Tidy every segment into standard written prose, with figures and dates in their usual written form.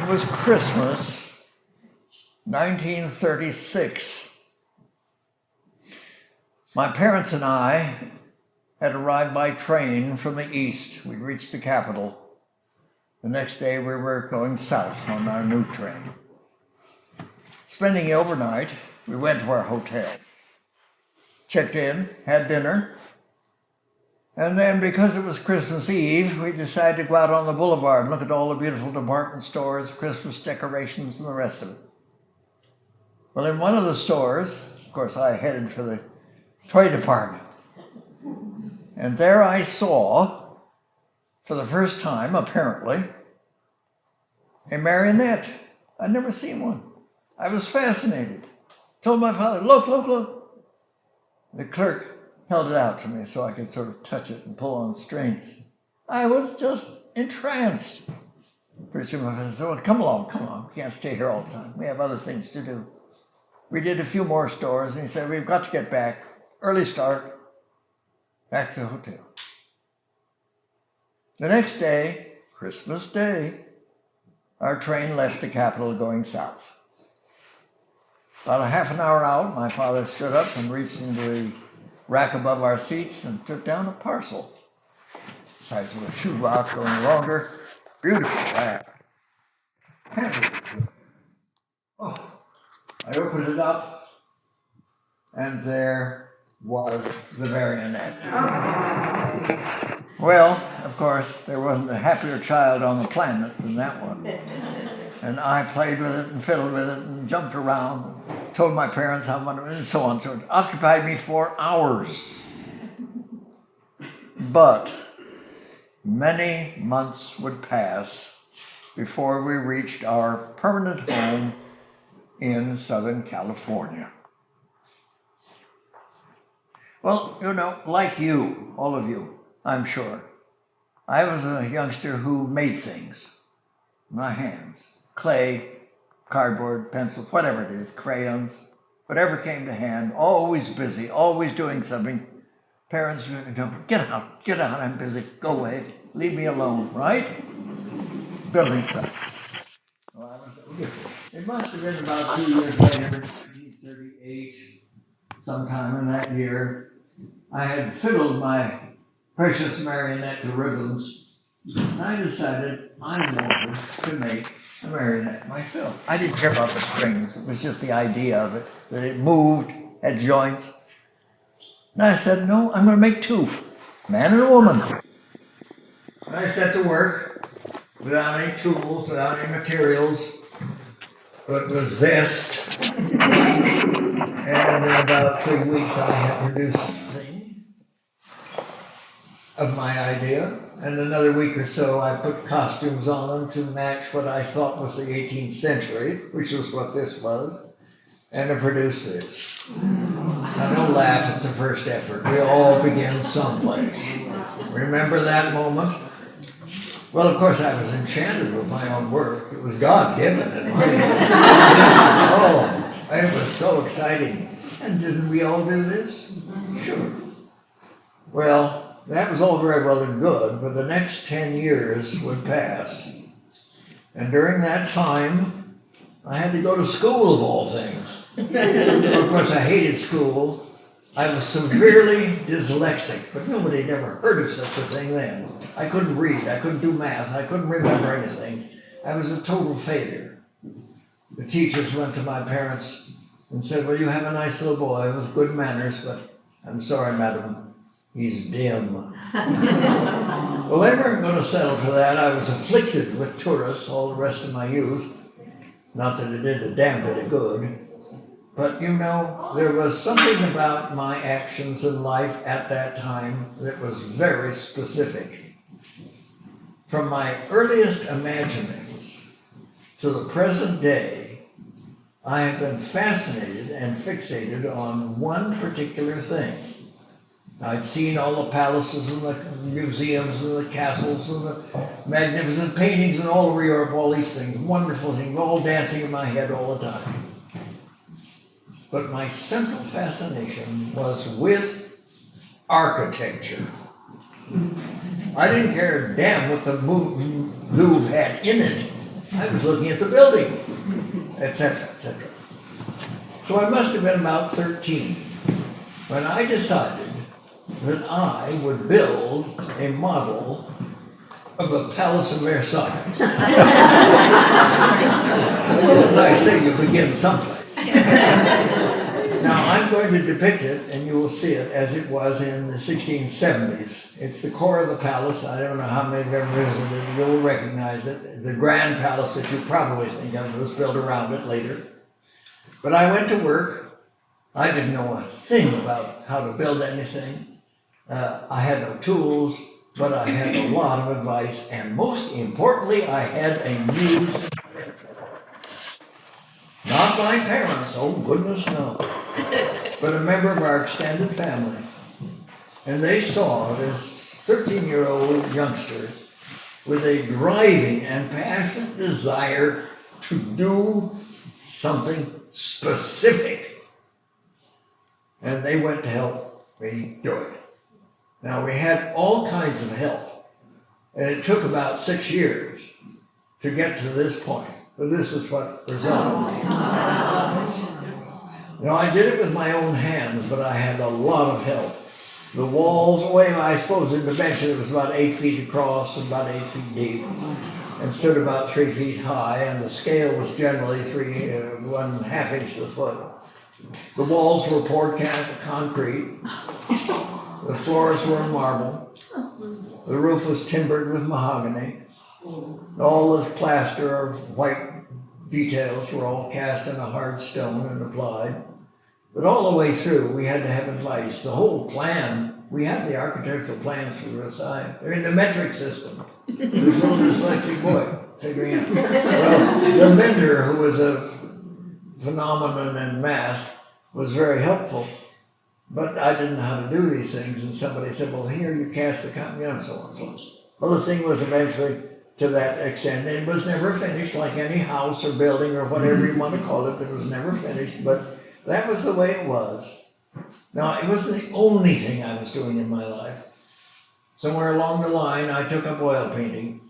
It was Christmas, 1936. My parents and I had arrived by train from the east. We'd reached the capital. The next day we were going south on our new train. Spending the overnight, we went to our hotel. Checked in, had dinner, and then because it was Christmas Eve, we decided to go out on the boulevard and look at all the beautiful department stores, Christmas decorations, and the rest of it. Well, in one of the stores, of course, I headed for the toy department. And there I saw, for the first time, apparently, a marionette. I'd never seen one. I was fascinated. Told my father, look, look, look. The clerk held it out to me so I could sort of touch it and pull on strings. I was just entranced. Pretty soon my father said, well, come along. We can't stay here all the time. We have other things to do. We did a few more stores, and he said, we've got to get back. Early start, back to the hotel. The next day, Christmas Day, our train left the capital going south. About a half an hour out, my father stood up and reached into the rack above our seats and took down a parcel. The size of a shoebox, going longer. Beautiful bag. Oh, I opened it up, and there was the marionette. Well, of course, there wasn't a happier child on the planet than that one. And I played with it and fiddled with it and jumped around, and told my parents how much, and so on. So it occupied me for hours. But many months would pass before we reached our permanent home in Southern California. Well, you know, like you, all of you, I'm sure, I was a youngster who made things with my hands. Clay, cardboard, pencils, whatever it is, crayons, whatever came to hand, always busy, always doing something. Parents, get out, I'm busy, go away, leave me alone, right? Building stuff. Well, it must have been about 2 years later, 1938, sometime in that year, I had fiddled my precious marionette to ribbons, and I decided I wanted to make a marionette myself. I didn't care about the strings, it was just the idea of it, that it moved, had joints. And I said, no, I'm going to make two, man and a woman. And I set to work without any tools, without any materials, but with zest. And in about 3 weeks, I had produced something of my idea. And another week or so, I put costumes on them to match what I thought was the 18th century, which was what this was, and to produce this. Now, don't laugh, it's a first effort. We all begin someplace. Remember that moment? Well, of course, I was enchanted with my own work. It was God-given. Oh, it was so exciting. And didn't we all do this? Sure. Well, that was all very well and good, but the next 10 years would pass. And during that time, I had to go to school, of all things. Well, of course, I hated school. I was severely dyslexic, but nobody had ever heard of such a thing then. I couldn't read, I couldn't do math, I couldn't remember anything. I was a total failure. The teachers went to my parents and said, well, you have a nice little boy with good manners, but I'm sorry, madam, he's dim. Well, they weren't going to settle for that. I was afflicted with tourists all the rest of my youth. Not that it did a damn bit of good. But you know, there was something about my actions in life at that time that was very specific. From my earliest imaginings to the present day, I have been fascinated and fixated on one particular thing. I'd seen all the palaces and the museums and the castles and the magnificent paintings and all over Europe, all these things, wonderful things, all dancing in my head all the time. But my central fascination was with architecture. I didn't care a damn what the Louvre had in it. I was looking at the building, etc., etc. So I must have been about 13 when I decided that I would build a model of the Palace of Versailles. As I say, you begin someplace. Now, I'm going to depict it, and you will see it as it was in the 1670s. It's the core of the palace. I don't know how many have ever visited it. You'll recognize it. The grand palace that you probably think of was built around it later. But I went to work. I didn't know a thing about how to build anything. I had no tools, but I had a lot of advice, and most importantly, I had a muse. Not my parents, oh goodness no, but a member of our extended family. And they saw this 13-year-old youngster with a driving and passionate desire to do something specific. And they went to help me do it. Now, we had all kinds of help, and it took about 6 years to get to this point. But this is what resulted. You know, I did it with my own hands, but I had a lot of help. The walls, I suppose in dimension it was about 8 feet across and about 8 feet deep, and stood about 3 feet high, and the scale was generally 1/2 inch to the foot. The walls were poured concrete. The floors were marble. The roof was timbered with mahogany. All the plaster of white details were all cast in a hard stone and applied. But all the way through, we had to have advice. The whole plan, we had the architectural plans for Versailles. They're in the metric system. There's a little dyslexic boy figuring out. Well, the vendor, who was a phenomenon in math, was very helpful. But I didn't know how to do these things, and somebody said, well, here you cast the concrete, and so on. Well, the thing was eventually to that extent. It was never finished, like any house or building or whatever you want to call it. It was never finished, but that was the way it was. Now, it wasn't the only thing I was doing in my life. Somewhere along the line, I took up oil painting,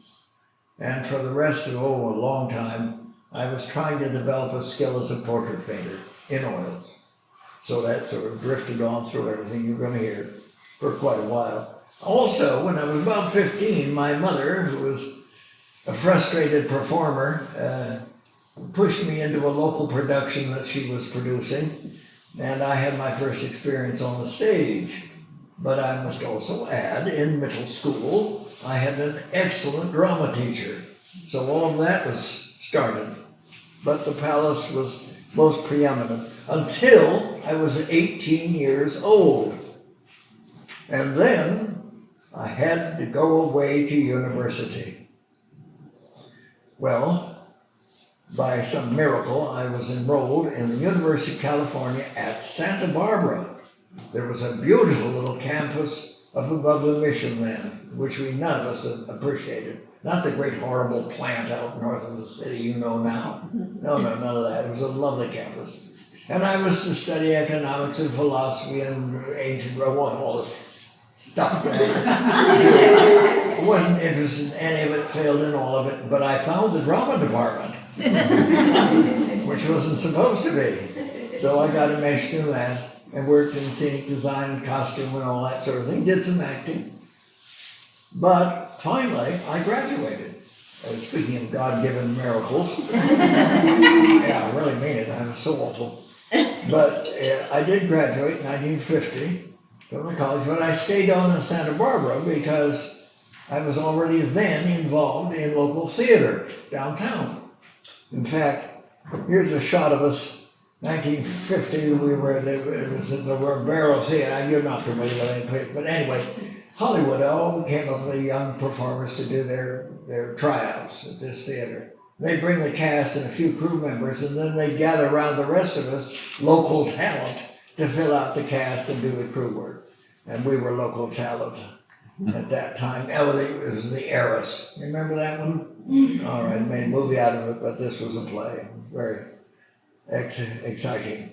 and for the rest of, a long time, I was trying to develop a skill as a portrait painter in oils. So that sort of drifted on through everything you're going to hear for quite a while. Also, when I was about 15, my mother, who was a frustrated performer, pushed me into a local production that she was producing, and I had my first experience on the stage. But I must also add, in middle school, I had an excellent drama teacher. So all of that was started. But the palace was most preeminent until I was 18 years old. And then I had to go away to university. Well, by some miracle, I was enrolled in the University of California at Santa Barbara. There was a beautiful little campus up above the mission then, which none of us appreciated. Not the great horrible plant out north of the city you know now. No, none of that. It was a lovely campus. And I was to study economics and philosophy and ancient Rome, all this stuff. I wasn't interested in any of it, failed in all of it, but I found the drama department, which wasn't supposed to be. So I got enmeshed in that and worked in scenic design and costume and all that sort of thing, did some acting. But finally, I graduated. Speaking of God-given miracles, yeah, I really mean it, I was so awful. But I did graduate in 1950 from the college, but I stayed on in Santa Barbara because I was already then involved in local theater downtown. In fact, here's a shot of us, 1950, there was the Barrel Theater. You're not familiar with any place, but anyway, Hollywood all came up with the young performers to do their tryouts at this theater. They bring the cast and a few crew members, and then they gather around the rest of us, local talent, to fill out the cast and do the crew work. And we were local talent at that time. It was the Heiress. You remember that one? All right, made a movie out of it, but this was a play. Very exciting.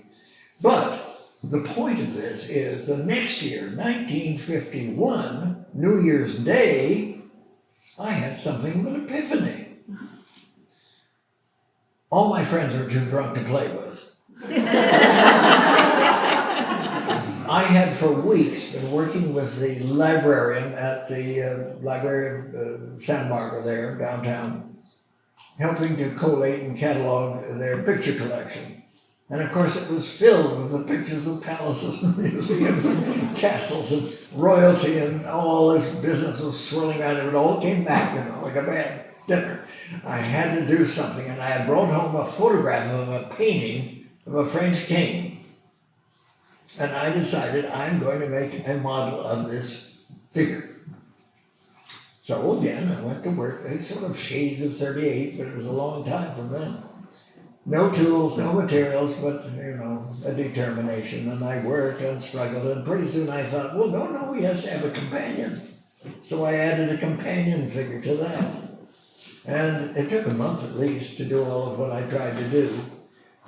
But the point of this is the next year, 1951, New Year's Day, I had something of an epiphany. All my friends were too drunk to play with. I had for weeks been working with the librarian at the Library of Santa Barbara there, downtown, helping to collate and catalog their picture collection. And of course it was filled with the pictures of palaces and museums and castles and royalty, and all this business was swirling around. It all came back, like a bad dinner. I had to do something, and I had brought home a photograph of a painting of a French king. And I decided I'm going to make a model of this figure. So again, I went to work. It's sort of shades of 38, but it was a long time from then. No tools, no materials, but, a determination. And I worked and struggled, and pretty soon I thought, well, no, he has to have a companion. So I added a companion figure to that. And it took a month at least to do all of what I tried to do.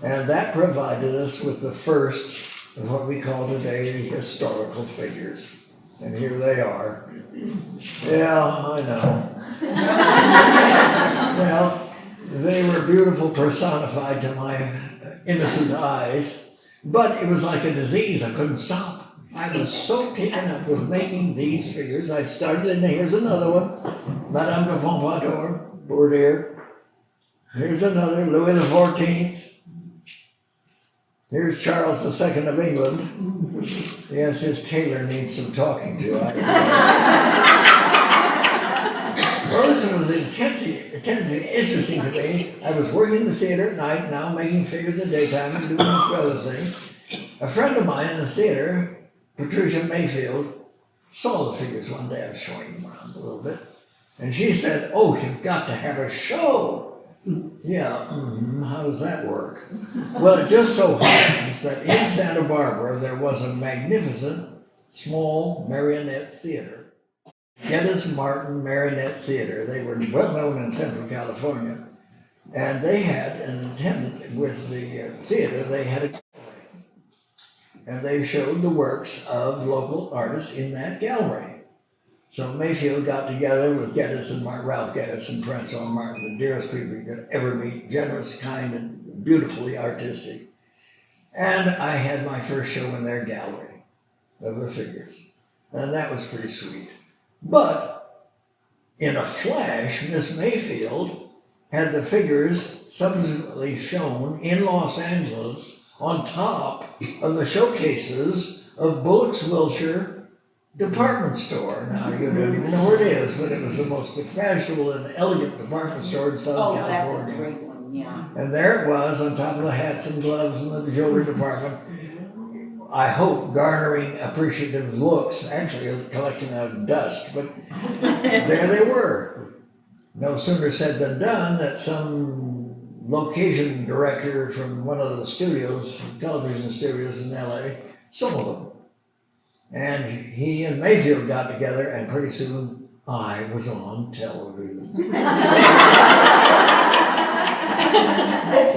And that provided us with the first of what we call today the historical figures. And here they are. Yeah, I know. Well, they were beautiful personified to my innocent eyes, but it was like a disease. I couldn't stop. I was so taken up with making these figures. I started, and here's another one, Madame de Pompadour, Bordeaux. Here's another, Louis XIV. Here's Charles II of England. Yes, his tailor needs some talking to. Well, this was intensely interesting to me. I was working in the theater at night, now making figures at daytime and doing other things. A friend of mine in the theater, Patricia Mayfield, saw the figures one day. I was showing them around a little bit. And she said, "Oh, you've got to have a show." Yeah, how does that work? Well, it just so happens that in Santa Barbara there was a magnificent small marionette theater, Geddes Martin Marionette Theater. They were well known in Central California, and they had an attendant with the theater. They had a gallery, and they showed the works of local artists in that gallery. So Mayfield got together with Geddes and Ralph Geddes and Francois Martin, the dearest people you could ever meet, generous, kind, and beautifully artistic. And I had my first show in their gallery of the figures. And that was pretty sweet. But in a flash, Miss Mayfield had the figures subsequently shown in Los Angeles on top of the showcases of Bullock's Wilshire department store. Now, you don't even know where it is, but it was the most fashionable and elegant department store in Southern California. That's a great one, yeah. And there it was on top of the hats and gloves in the jewelry department. I hope garnering appreciative looks, actually collecting out dust, but there they were. No sooner said than done that some location director from one of the studios, television studios in LA, sold them. And he and Mayfield got together, and pretty soon I was on television.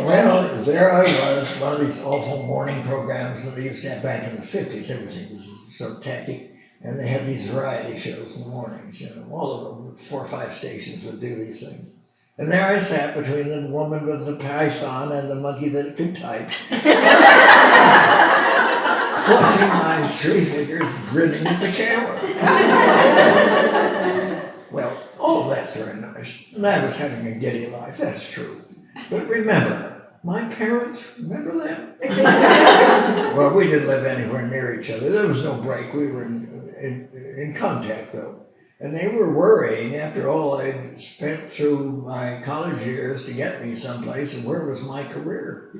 Well, there I was, one of these awful morning programs that they used to have back in the 50s. Everything was so tacky. And they had these variety shows in the mornings. All of them, 4 or 5 stations would do these things. And there I sat between the woman with the python and the monkey that could type. Clutching my 3 figures, grinning at the camera. Well, all of that's very nice. And I was having a giddy life, that's true. But remember, my parents, remember them? Well, we didn't live anywhere near each other. There was no break. We were in contact, though. And they were worrying, after all I'd spent through my college years to get me someplace, and where was my career?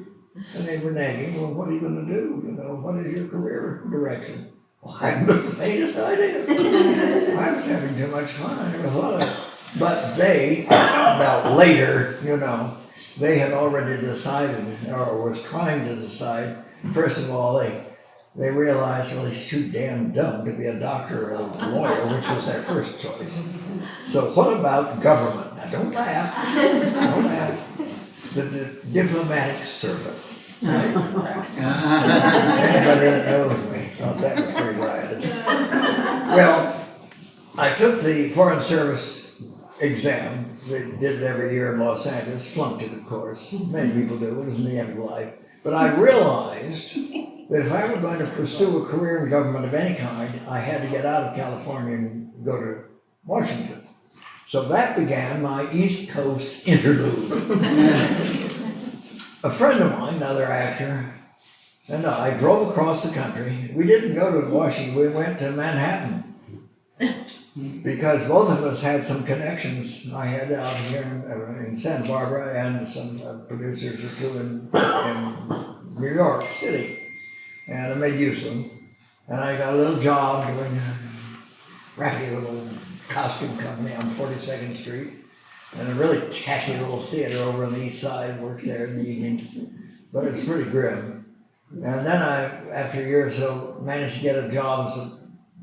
And they were nagging, well, what are you going to do? What is your career direction? Well, I haven't the faintest idea. I was having too much fun. I never thought of it. But they, about later, they had already decided, or was trying to decide. First of all, they realized, well, he's too damn dumb to be a doctor or a lawyer, which was their first choice. So what about government? Now, don't laugh. Don't laugh. The diplomatic service. Right? Anybody that knows me thought that was pretty riotous. Well, I took the Foreign Service exam. They did it every year in Los Angeles, flunked it, of course. Many people do, it was in the end of life. But I realized that if I were going to pursue a career in government of any kind, I had to get out of California and go to Washington. So that began my East Coast interlude. A friend of mine, another actor, and I drove across the country. We didn't go to Washington, we went to Manhattan. Because both of us had some connections. I had out here in Santa Barbara and some producers or two in New York City. And I made use of them. And I got a little job doing a crappy little costume company on 42nd Street. And a really tacky little theater over on the east side, worked there in the evening. But it's pretty grim. And then I, after a year or so, managed to get a job as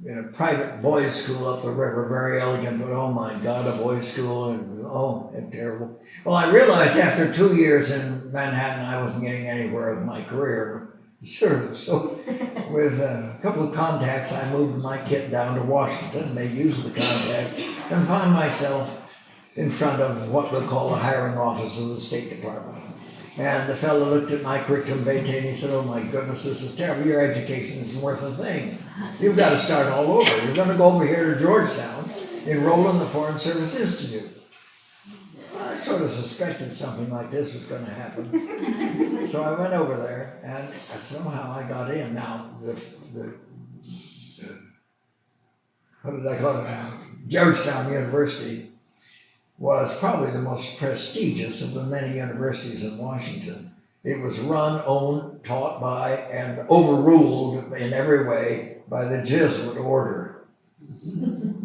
in a private boys' school up the river, very elegant, but oh my God, a boys' school, and oh, and terrible. Well, I realized after 2 years in Manhattan, I wasn't getting anywhere with my career service. So with a couple of contacts, I moved my kit down to Washington, made use of the contacts, and found myself in front of what we'll call the hiring office of the State Department. And the fellow looked at my curriculum vitae and he said, oh my goodness, this is terrible. Your education isn't worth a thing. You've got to start all over. You're going to go over here to Georgetown, enroll in the Foreign Service Institute. Well, I sort of suspected something like this was going to happen. So I went over there and somehow I got in. Now, what did I call it now? Georgetown University was probably the most prestigious of the many universities in Washington. It was run, owned, taught by, and overruled in every way by the Jesuit order.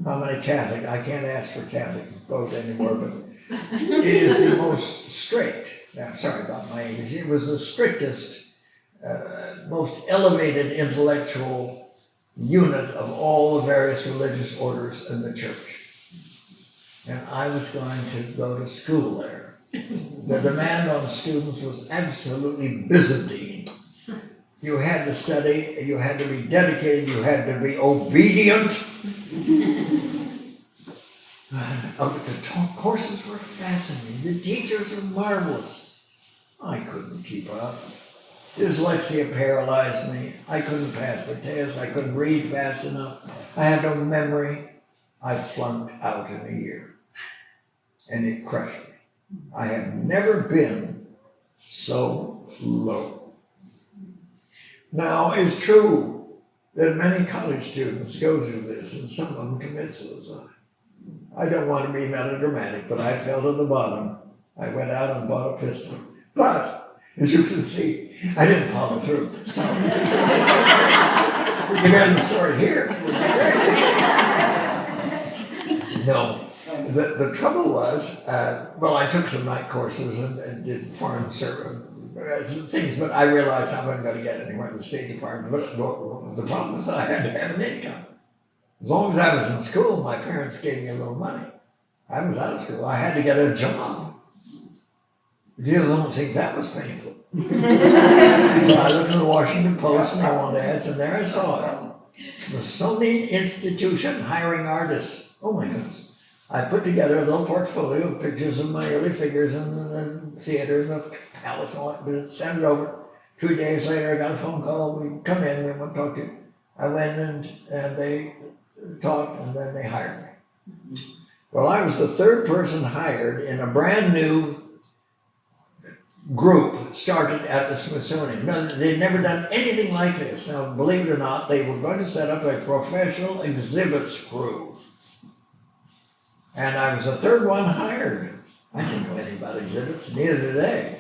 How many Catholic? I can't ask for Catholic vote anymore, but it is the most strict. Now, sorry about my English. It was the strictest, most elevated intellectual unit of all the various religious orders in the church. And I was going to go to school there. The demand on students was absolutely Byzantine. You had to study, you had to be dedicated, you had to be obedient. The courses were fascinating. The teachers were marvelous. I couldn't keep up. Dyslexia paralyzed me. I couldn't pass the test. I couldn't read fast enough. I had no memory. I flunked out in a year. And it crushed me. I have never been so low. Now, it's true that many college students go through this, and some of them commit suicide. I don't want to be melodramatic, but I fell to the bottom. I went out and bought a pistol. But, as you can see, I didn't follow through. So, we can end the story here. No. The trouble was, well, I took some night courses and did foreign service things, but I realized I wasn't going to get anywhere in the State Department. But the problem was I had to have an income. As long as I was in school, my parents gave me a little money. I was out of school. I had to get a job. You don't think that was painful. So I looked at the Washington Post and I wanted ads, and there I saw it. Smithsonian Institution hiring artists. Oh my goodness. I put together a little portfolio of pictures of my early figures in the theater and the palace and all that, sent it over. 2 days later, I got a phone call. We come in, we want to talk to you. I went and they talked, and then they hired me. Well, I was the third person hired in a brand new group started at the Smithsonian. No, they'd never done anything like this. Now, believe it or not, they were going to set up a professional exhibits crew. And I was the third one hired. I didn't know anything about exhibits, neither did they.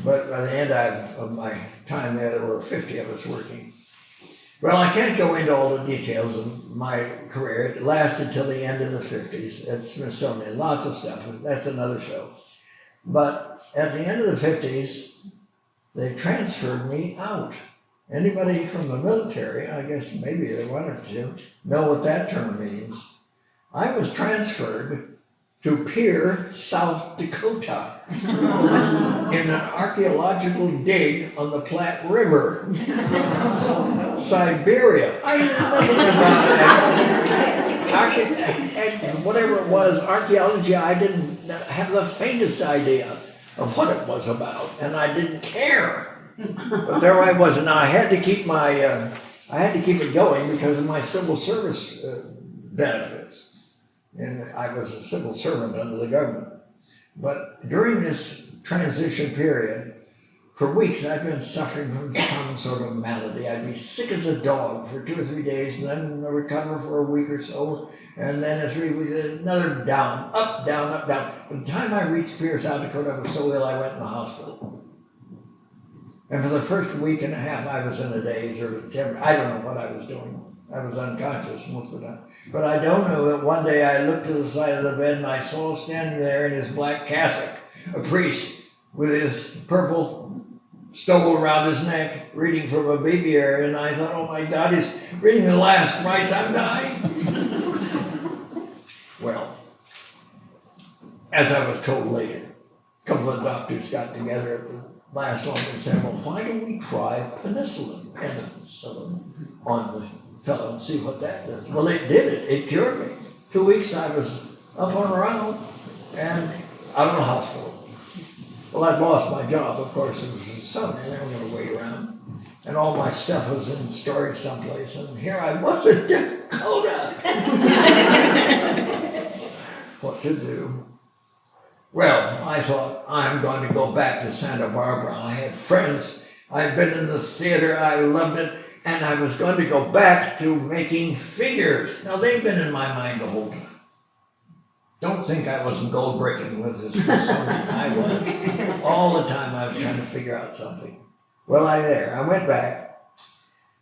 But by the end of my time there were 50 of us working. Well, I can't go into all the details of my career. It lasted till the end of the 50s at Smithsonian. Lots of stuff. That's another show. But at the end of the 50s, they transferred me out. Anybody from the military, I guess maybe they wanted to know what that term means. I was transferred to Pierre, South Dakota, in an archaeological dig on the Platte River, Siberia. I knew nothing about it. and whatever it was, archaeology, I didn't have the faintest idea of what it was about, and I didn't care. But there I was, and I had to keep it going because of my civil service benefits. And I was a civil servant under the government. But during this transition period, for weeks I'd been suffering from some sort of malady. I'd be sick as a dog for 2 or 3 days, and then recover for a week or so, and then in 3 weeks, another down, up, down, up, down. By the time I reached Pierce, South Dakota, I was so ill I went in the hospital. And for the first week and a half, I was in a daze or whatever. I don't know what I was doing. I was unconscious most of the time. But I don't know that one day I looked to the side of the bed and I saw standing there in his black cassock, a priest with his purple stole around his neck, reading from a breviary, and I thought, oh my God, he's reading the last rites, I'm dying. Well, as I was told later, a couple of doctors got together at the last one and said, well, why don't we try penicillin on the fellow and see what that does? Well, it did it. It cured me. 2 weeks I was up and around and out of the hospital. Well, I'd lost my job, of course. It was in summer, and I was going to wait around. And all my stuff was in storage someplace, and here I was in Dakota. What to do? Well, I thought, I'm going to go back to Santa Barbara. I had friends. I'd been in the theater. I loved it. And I was going to go back to making figures. Now, they've been in my mind the whole time. Don't think I wasn't gold bricking with this Smithsonian. I was. All the time I was trying to figure out something. Well, I went back.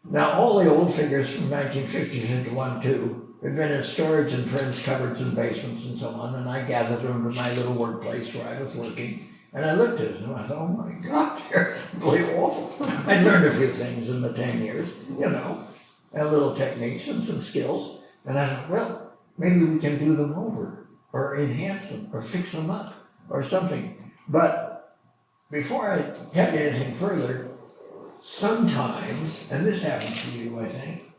Now, all the old figures from 1950s into 1-2 had been in storage in friends' cupboards and basements and so on, and I gathered them to my little workplace where I was working. And I looked at them and I thought, oh my God, they're simply awful. I'd learned a few things in the 10 years, and little techniques and some skills. And I thought, well, maybe we can do them over, or enhance them, or fix them up, or something. But before I tell you anything further, sometimes, and this happens to you, I think,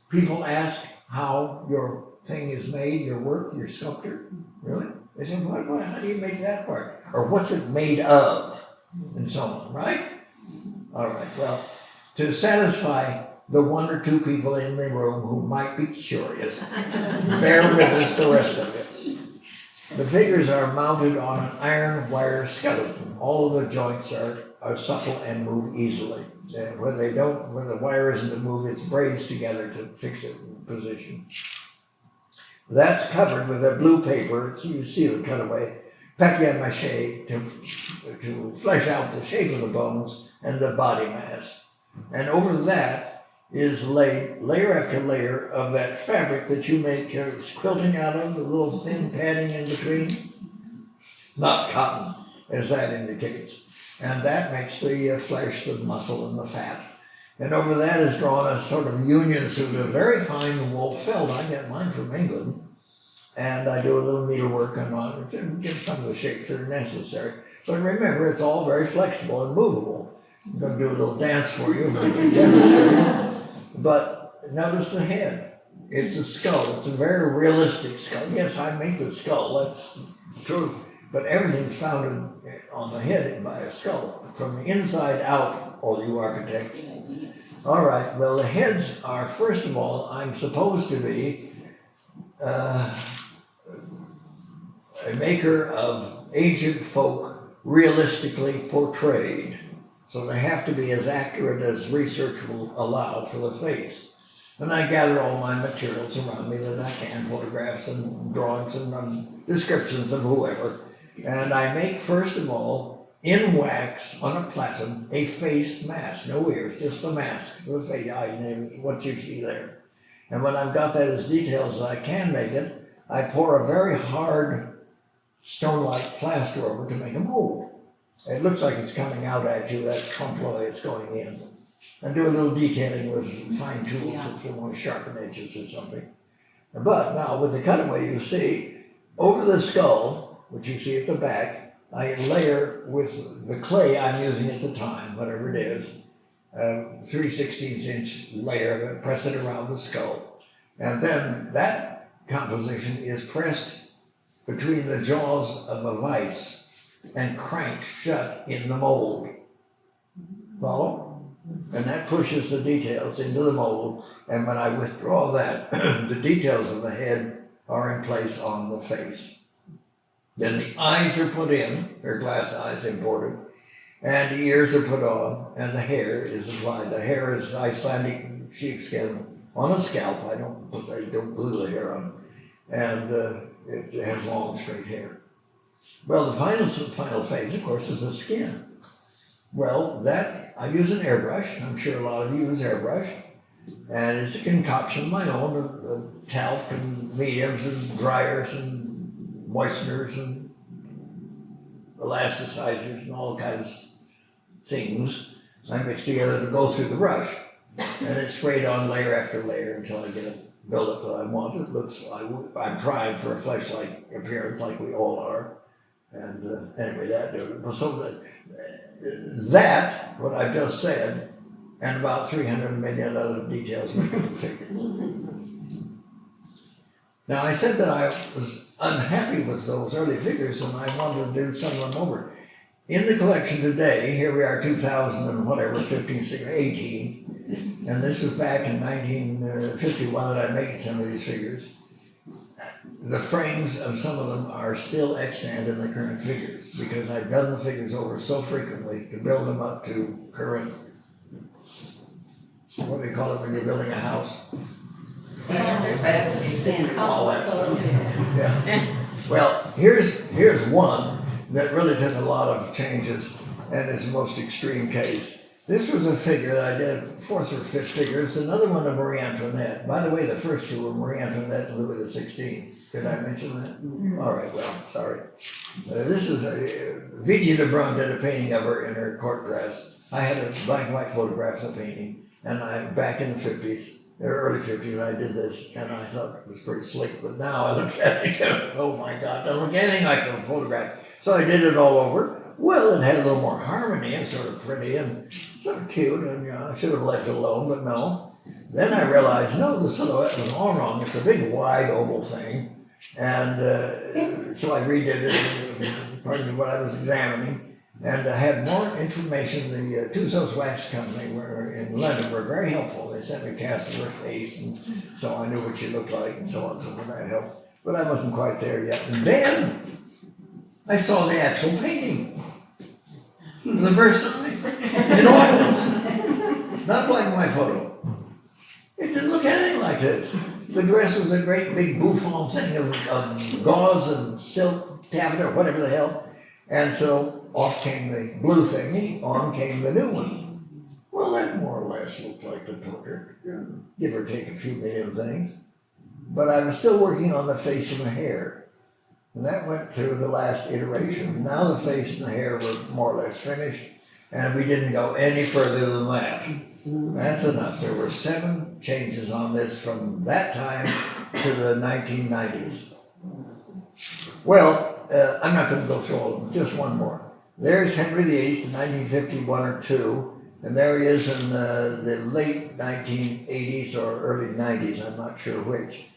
people ask how your thing is made, your work, your sculpture. Really? They say, how do you make that part? Or what's it made of? And so on, right? All right, well, to satisfy the 1 or 2 people in the room who might be curious, bear with us the rest of it. The figures are mounted on an iron wire skeleton. All of the joints are supple and move easily. Where the wire isn't to move, it's braids together to fix it in position. That's covered with a blue paper, so you see the cutaway, papier-mâché to flesh out the shape of the bones and the body mass. And over that is laid layer after layer of that fabric that you make quilting out of, the little thin padding in between. Not cotton, as that indicates. And that makes the flesh, the muscle, and the fat. And over that is drawn a sort of union suit of very fine wool felt. I get mine from England. And I do a little needlework on it to get some of the shapes that are necessary. But remember, it's all very flexible and movable. I'm going to do a little dance for you, demonstrate. But notice the head. It's a skull. It's a very realistic skull. Yes, I make the skull. That's true. But everything's founded on the head by a skull. From the inside out, all you architects. All right, well, the heads are, first of all, I'm supposed to be a maker of ancient folk realistically portrayed. So they have to be as accurate as research will allow for the face. And I gather all my materials around me that I can, photographs and drawings and descriptions of whoever. And I make, first of all, in wax on a platen, a face mask, no ears, just the mask, the face, what you see there. And when I've got that as detailed as I can make it, I pour a very hard stone-like plaster over to make a mold. It looks like it's coming out at you, that trompe-l'oeil is going in. And do a little detailing with fine tools if you want to sharpen edges or something. But now with the cutaway, you see, over the skull, which you see at the back, I layer with the clay I'm using at the time, whatever it is, 3/16 inch layer, press it around the skull. And then that composition is pressed between the jaws of a vise and cranked shut in the mold. Follow? And that pushes the details into the mold, and when I withdraw that, the details of the head are in place on the face. Then the eyes are put in, they're glass eyes imported, and the ears are put on, and the hair is applied. The hair is Icelandic sheepskin on a scalp. I don't glue the hair on, and it has long, straight hair. Well, the final phase, of course, is the skin. Well, that I use an airbrush. I'm sure a lot of you use airbrush, and it's a concoction of my own of talc and mediums and dryers and moisteners and elasticizers and all kinds of things I mix together to go through the brush, and it's sprayed on layer after layer until I get a buildup that I want. It looks, I'm trying for a flesh-like appearance like we all are, and anyway, so that, what I've just said, and about 300 million other details make up the figure. Now, I said that I was unhappy with those early figures and I wanted to do some of them over. In the collection today, here we are 2000 and whatever, 15, 16, 18, and this was back in 1951 that I made some of these figures. The frames of some of them are still extant in the current figures because I've done the figures over so frequently to build them up to current, what do you call it when you're building a house? All that stuff. Yeah. Well, here's one that really took a lot of changes and is the most extreme case. This was a figure that I did, fourth or fifth figure. It's another one of Marie Antoinette. By the way, the first two were Marie Antoinette and Louis XVI. Did I mention that? Mm-hmm. All right, well, sorry. This is Vigie Lebrun did a painting of her in her court dress. I had a black and white photograph of the painting, and back in the 50s, the early 50s, I did this, and I thought it was pretty slick, but now I look at it and oh my God, doesn't look anything like the photograph. So I did it all over. Well, it had a little more harmony and sort of pretty and sort of cute, and I should have left it alone, but no. Then I realized, no, the silhouette was all wrong. It's a big, wide, oval thing. And so I redid it, part of what I was examining, and I had more information. The Tussauds Wax Company were in London were very helpful. They sent me casts of her face, and so I knew what she looked like, and so on, so that helped. But I wasn't quite there yet. And then I saw the actual painting for the first time in oils, not like my photo. It didn't look anything like this. The dress was a great big bouffant thing of gauze and silk, taffeta, or whatever the hell. And so off came the blue thingy, on came the new one. Well, that more or less looked like the portrait, give or take a few million things. But I was still working on the face and the hair. And that went through the last iteration. Now the face and the hair were more or less finished, and we didn't go any further than that. That's enough. There were 7 changes on this from that time to the 1990s. Well, I'm not going to go through all of them, just one more. There's Henry VIII in 1951 or 2, and there he is in the late 1980s or early 90s, I'm not sure which.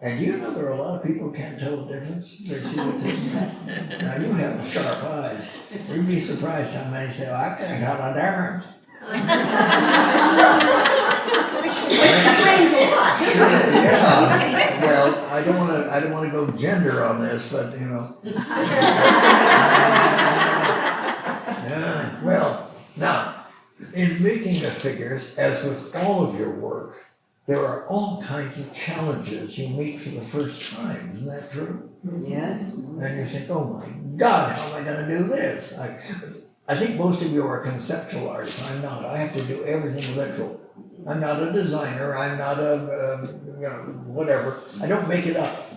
And you know there are a lot of people who can't tell the difference. They see the difference. Now you have sharp eyes. You'd be surprised how many say, oh, I can't tell the difference. Which explains a lot. Sure, yeah. Well, I don't want to go gender on this, but you know. Yeah. Well, now, in making the figures, as with all of your work, there are all kinds of challenges you meet for the first time. Isn't that true? Yes. And you think, oh my God, how am I going to do this? I think most of you are conceptual artists. I'm not. I have to do everything literal. I'm not a designer. I'm not a, whatever. I don't make it up.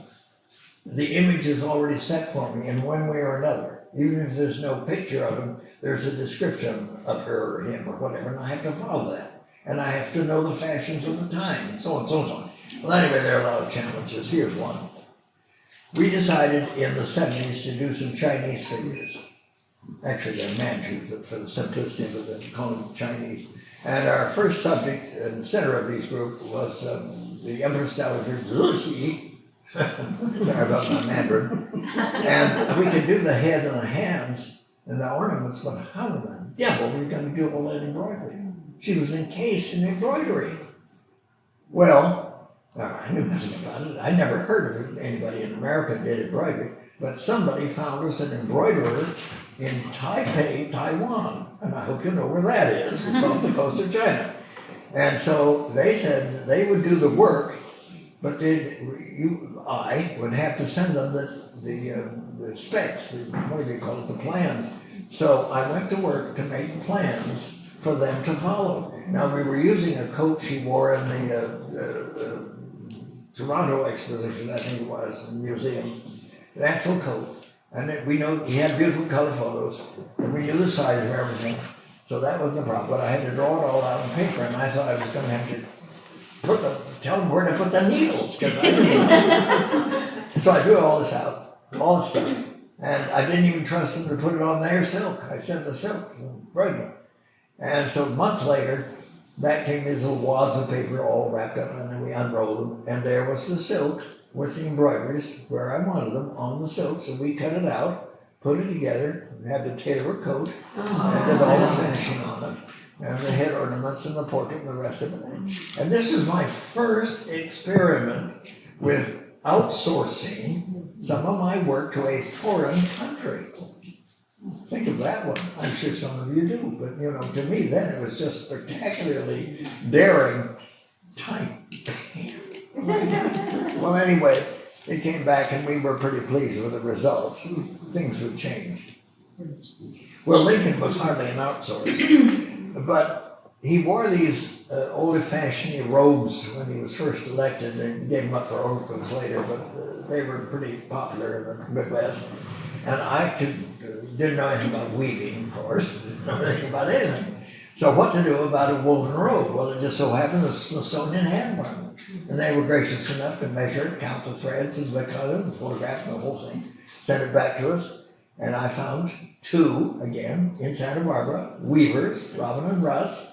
The image is already set for me in one way or another. Even if there's no picture of him, there's a description of her or him or whatever, and I have to follow that. And I have to know the fashions of the time, and so on, so on, so on. Well, anyway, there are a lot of challenges. Here's one. We decided in the 70s to do some Chinese figures. Actually, they're Manchu, but for the simplicity of it, they call them Chinese. And our first subject in the center of these group was the Empress Dowager Zixi, Sorry about my Mandarin. And we could do the head and the hands and the ornaments, but how in the devil were we going to do all that embroidery? She was encased in embroidery. Well, I knew nothing about it. I never heard of anybody in America did embroidery, but somebody found us an embroiderer in Taipei, Taiwan. And I hope you know where that is. It's off the coast of China. And so they said they would do the work, but I would have to send them the specs, what do they call it, the plans. So I went to work to make plans for them to follow. Now we were using a coat she wore in the Toronto exposition, I think it was, in the museum, an actual coat. And we know he had beautiful color photos, and we knew the size of everything. So that was the problem, but I had to draw it all out on paper, and I thought I was going to have to tell them where to put the needles, because I didn't know. So I drew all this out, all this stuff, and I didn't even trust them to put it on their silk. I sent the silk, embroidery. And so months later, back came these little wads of paper all wrapped up, and then we unrolled them, and there was the silk with the embroideries where I wanted them on the silk. So we cut it out, put it together, had to tailor a coat, and did all the finishing on it, and the head ornaments and the portrait and the rest of it. And this is my first experiment with outsourcing some of my work to a foreign country. Think of that one. I'm sure some of you do, but to me then it was just spectacularly daring, tight. Well, anyway, it came back and we were pretty pleased with the results. Things would change. Well, Lincoln was hardly an outsourcer, but he wore these old-fashioned robes when he was first elected. They gave him up for overcoats later, but they were pretty popular in the Midwest. And I didn't know anything about weaving, of course, didn't know anything about anything. So what to do about a woven robe? Well, it just so happened the Smithsonian had one. And they were gracious enough to measure it, count the threads as they cut it, the photograph and the whole thing, sent it back to us. And I found two, again, in Santa Barbara, weavers, Robin and Russ,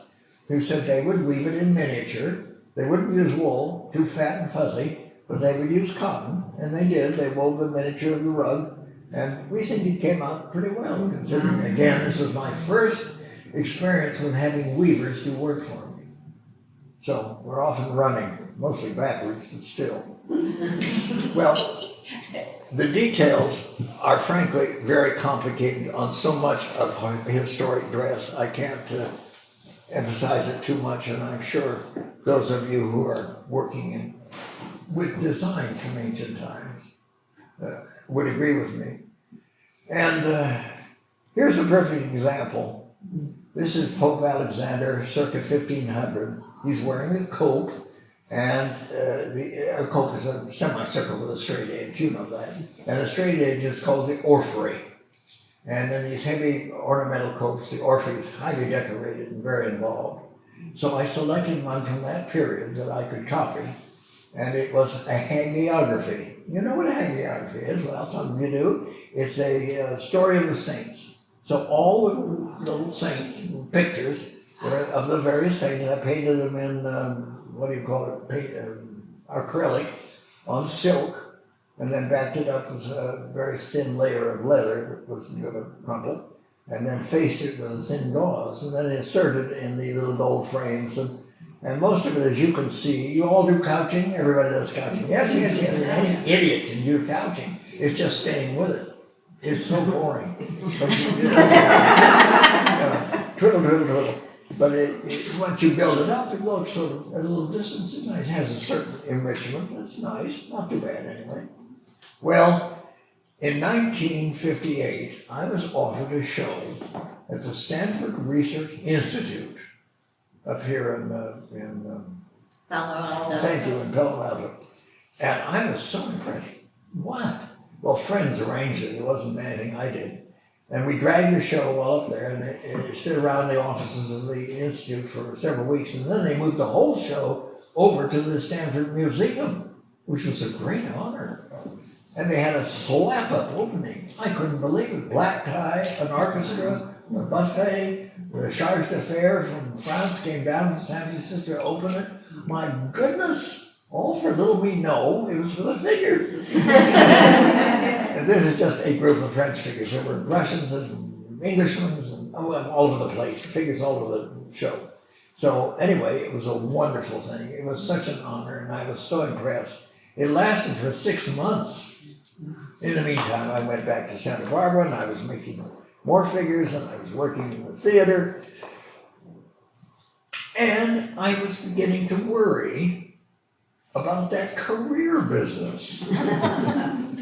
who said they would weave it in miniature. They wouldn't use wool, too fat and fuzzy, but they would use cotton, and they did. They wove the miniature of the rug, and we think it came out pretty well, considering, again, this was my first experience with having weavers do work for me. So we're often running, mostly backwards, but still. Well, the details are frankly very complicated on so much of historic dress. I can't emphasize it too much, and I'm sure those of you who are working with designs from ancient times would agree with me. And here's a perfect example. This is Pope Alexander, circa 1500. He's wearing a coat, and a coat is a semicircle with a straight edge, you know that. And the straight edge is called the orphrey. And in these heavy ornamental coats, the orphrey is highly decorated and very involved. So I selected one from that period that I could copy, and it was a hagiography. You know what a hagiography is? Well, some of you do. It's a story of the saints. So all the little saints, pictures of the various saints, I painted them in, acrylic on silk, and then backed it up with a very thin layer of leather that was going to crumple, and then faced it with a thin gauze, and then inserted in the little gold frames. And most of it, as you can see, you all do couching, everybody does couching. Yes. Any idiot can do couching. It's just staying with it. It's so boring. Twiddle. But once you build it up, it looks sort of at a little distance. It's nice. It has a certain enrichment. That's nice. Not too bad anyway. Well, in 1958, I was offered a show at the Stanford Research Institute up here in Palo Alto. Thank you, in Palo Alto. And I was so impressed. What? Well, friends arranged it. It wasn't anything I did. And we dragged the show all up there, and it stood around the offices of the Institute for several weeks. And then they moved the whole show over to the Stanford Museum, which was a great honor. And they had a slap-up opening. I couldn't believe it. Black tie, an orchestra, a buffet, the charge d'affaires from France came down to San Francisco to open it. My goodness, Oh, for little me, no, it was for the figures. And this is just a group of French figures. There were Russians and Englishmen and all over the place, figures all over the show. So anyway, it was a wonderful thing. It was such an honor, and I was so impressed. It lasted for 6 months. In the meantime, I went back to Santa Barbara, and I was making more figures, and I was working in the theater. And I was beginning to worry about that career business.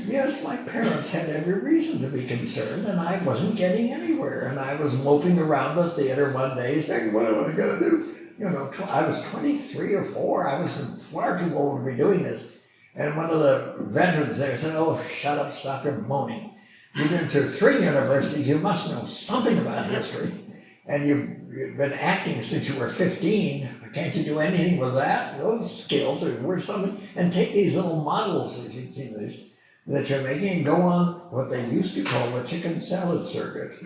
Yes, my parents had every reason to be concerned, and I wasn't getting anywhere. And I was moping around the theater one day saying, what am I gonna do? You know, I was 23 or 4, I was far too old to be doing this. And one of the veterans there said, oh, shut up, stop your moaning. You've been through 3 universities, you must know something about history. And you've been acting since you were 15. Can't you do anything with that? Those skills are worth something. And take these little models, as you've seen these, that you're making, and go on what they used to call the chicken salad circuit.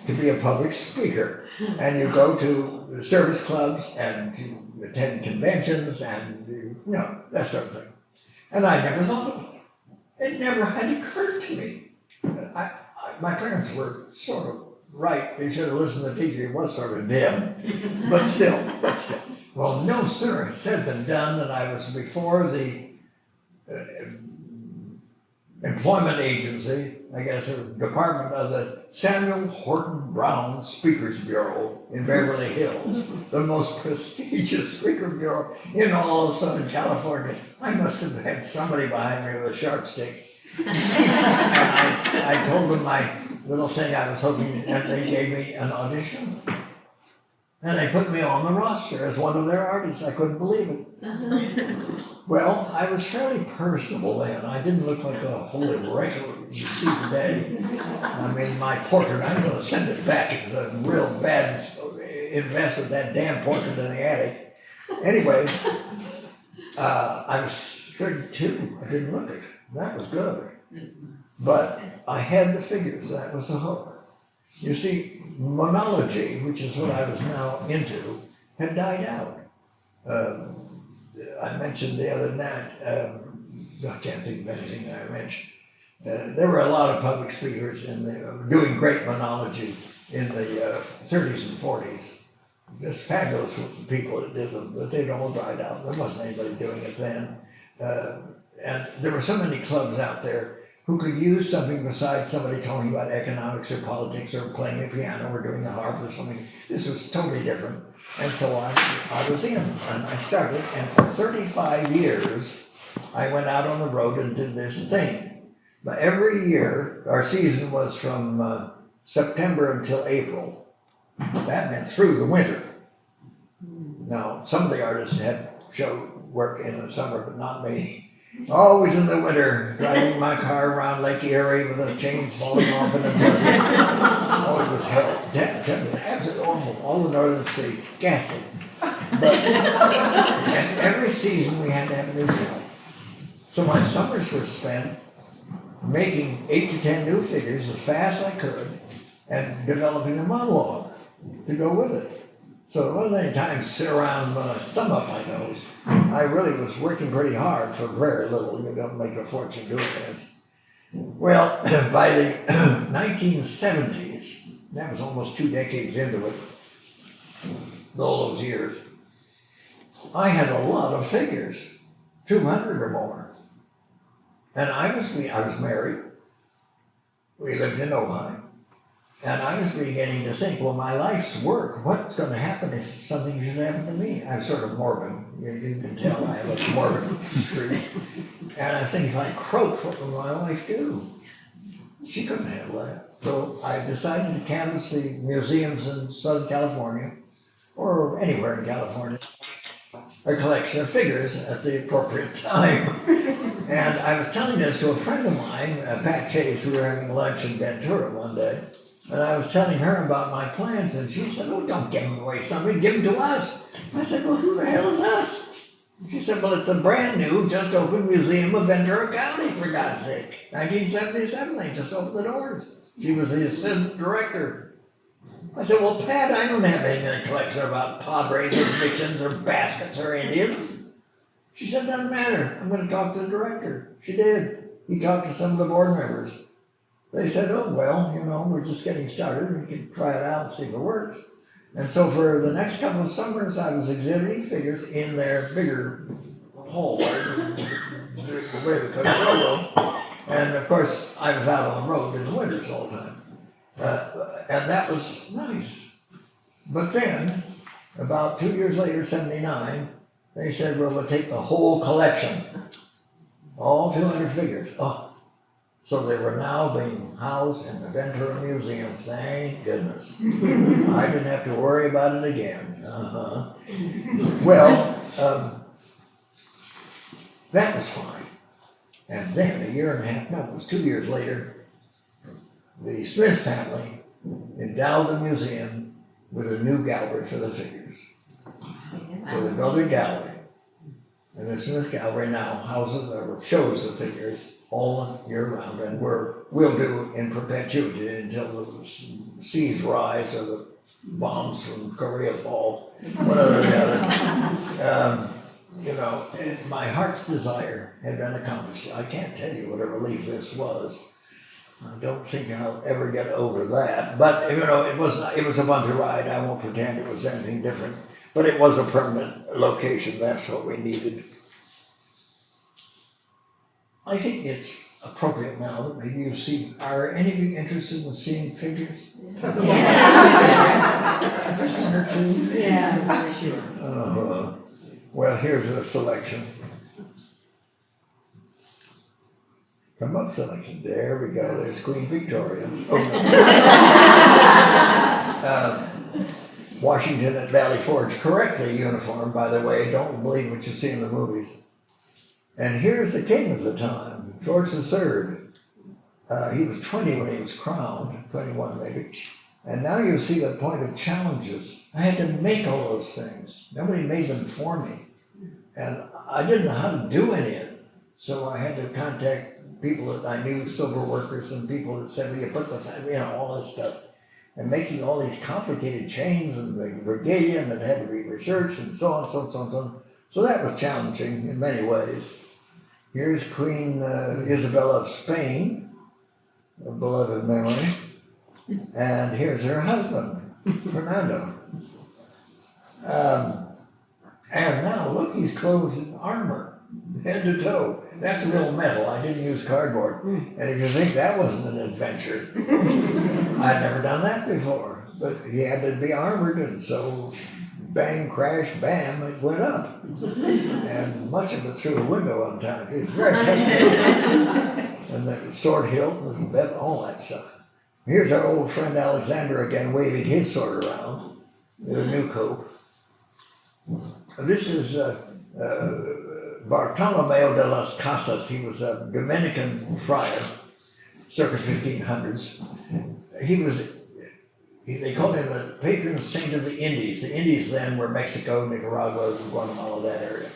To be a public speaker. And you go to service clubs and you attend conventions and you know, that sort of thing. And I never thought of it. It never had occurred to me. My parents were sort of right. They should have listened to the teacher. He was sort of dim, but still. Well, no sooner said than done that I was before the employment agency, I guess, the department of the Samuel Horton Brown Speakers Bureau in Beverly Hills, the most prestigious speaker bureau in all of Southern California. I must have had somebody behind me with a sharp stick. And I told them my little thing I was hoping, and they gave me an audition. And they put me on the roster as one of their artists. I couldn't believe it. Well, I was fairly personable then. I didn't look like a holy wreck you see today. I mean, my portrait, I'm going to send it back. It was a real bad investment, that damn portrait in the attic. Anyway, I was 32. I didn't look it. That was good. But I had the figures. That was the hook. You see, monology, which is what I was now into, had died out. I mentioned the other night, I can't think of anything that I mentioned. There were a lot of public speakers doing great monology in the 30s and 40s. Just fabulous people that did them, but they'd all died out. There wasn't anybody doing it then. And there were so many clubs out there who could use something besides somebody talking about economics or politics or playing the piano or doing the harp or something. This was totally different. And so I was in, and I started, and for 35 years, I went out on the road and did this thing. But every year, our season was from September until April. That meant through the winter. Now, some of the artists had show work in the summer, but not me. Always in the winter, driving my car around Lake Erie with the chains falling off in the desert. Oh, it was hell. Absolutely awful. All the northern states, ghastly. But, and every season we had to have a new show. So my summers were spent making 8 to 10 new figures as fast as I could and developing a monologue to go with it. So there wasn't any time to sit around with a thumb up my nose. I really was working pretty hard for very little. You don't make a fortune doing this. Well, by the 1970s, that was almost 2 decades into it, all those years, I had a lot of figures, 200 or more. And I was married. We lived in Ojai. And I was beginning to think, well, my life's work, what's going to happen if something should happen to me? I'm sort of morbid. You can tell I have a morbid streak. And I think, if I croak, what will my wife do? She couldn't handle that. So I decided to canvass the museums in Southern California, or anywhere in California, a collection of figures at the appropriate time. And I was telling this to a friend of mine, Pat Chase. We were having lunch in Ventura one day. And I was telling her about my plans, and she said, oh, don't give them away, somebody, give them to us. I said, well, who the hell is us? She said, well, it's a brand new, just opened museum of Ventura County, for God's sake. 1977, they just opened the doors. She was the assistant director. I said, well, Pat, I don't have anything in the collection about Padres or Mixons or Baskets or Indians. She said, doesn't matter. I'm going to talk to the director. She did. He talked to some of the board members. They said, oh, well, we're just getting started. We can try it out and see if it works. And so for the next couple of summers, I was exhibiting figures in their bigger hallway, the way we could show them. And of course, I was out on the road in the winters all the time. And that was nice. But then, about 2 years later, 79, they said, well, we'll take the whole collection, all 200 figures. Oh, so they were now being housed in the Ventura Museum, thank goodness. I didn't have to worry about it again. Well, that was fine. And then a year and a half, no, it was 2 years later, the Smith family endowed the museum with a new gallery for the figures. So they built a gallery. And the Smith Gallery now houses or shows the figures all year round, and we'll do in perpetuity until the seas rise or the bombs from Korea fall, one or the other. And my heart's desire had been accomplished. I can't tell you what a relief this was. I don't think I'll ever get over that. But it was a bumpy ride. I won't pretend it was anything different. But it was a permanent location. That's what we needed. I think it's appropriate now that maybe are any of you interested in seeing figures? Yes. Just one or two? Yeah, sure. Well, here's a selection. Come up selection. There we go. There's Queen Victoria. Washington at Valley Forge, correctly uniformed, by the way. Don't believe what you see in the movies. And here's the king of the time, George III. He was 20 when he was crowned, 21 maybe. And now you see the point of challenges. I had to make all those things. Nobody made them for me. And I didn't know how to do any of it. So I had to contact people that I knew, silver workers, and people that said, well, you put all this stuff. And making all these complicated chains and the regalia, and it had to be researched and so on, so on, so on, so on. So that was challenging in many ways. Here's Queen Isabella of Spain, a beloved memory. And here's her husband, Fernando. And now look, he's clothed in armor, head to toe. That's real metal. I didn't use cardboard. And if you think that wasn't an adventure, I'd never done that before. But he had to be armored, and so bang, crash, bam, it went up. And much of it through the window on times. It's very effective. And the sword hilt, and all that stuff. Here's our old friend Alexander again, waving his sword around with a new coat. This is Bartolomeo de las Casas. He was a Dominican friar, circa 1500s. They called him the patron saint of the Indies. The Indies then were Mexico, Nicaragua, Guatemala, that area.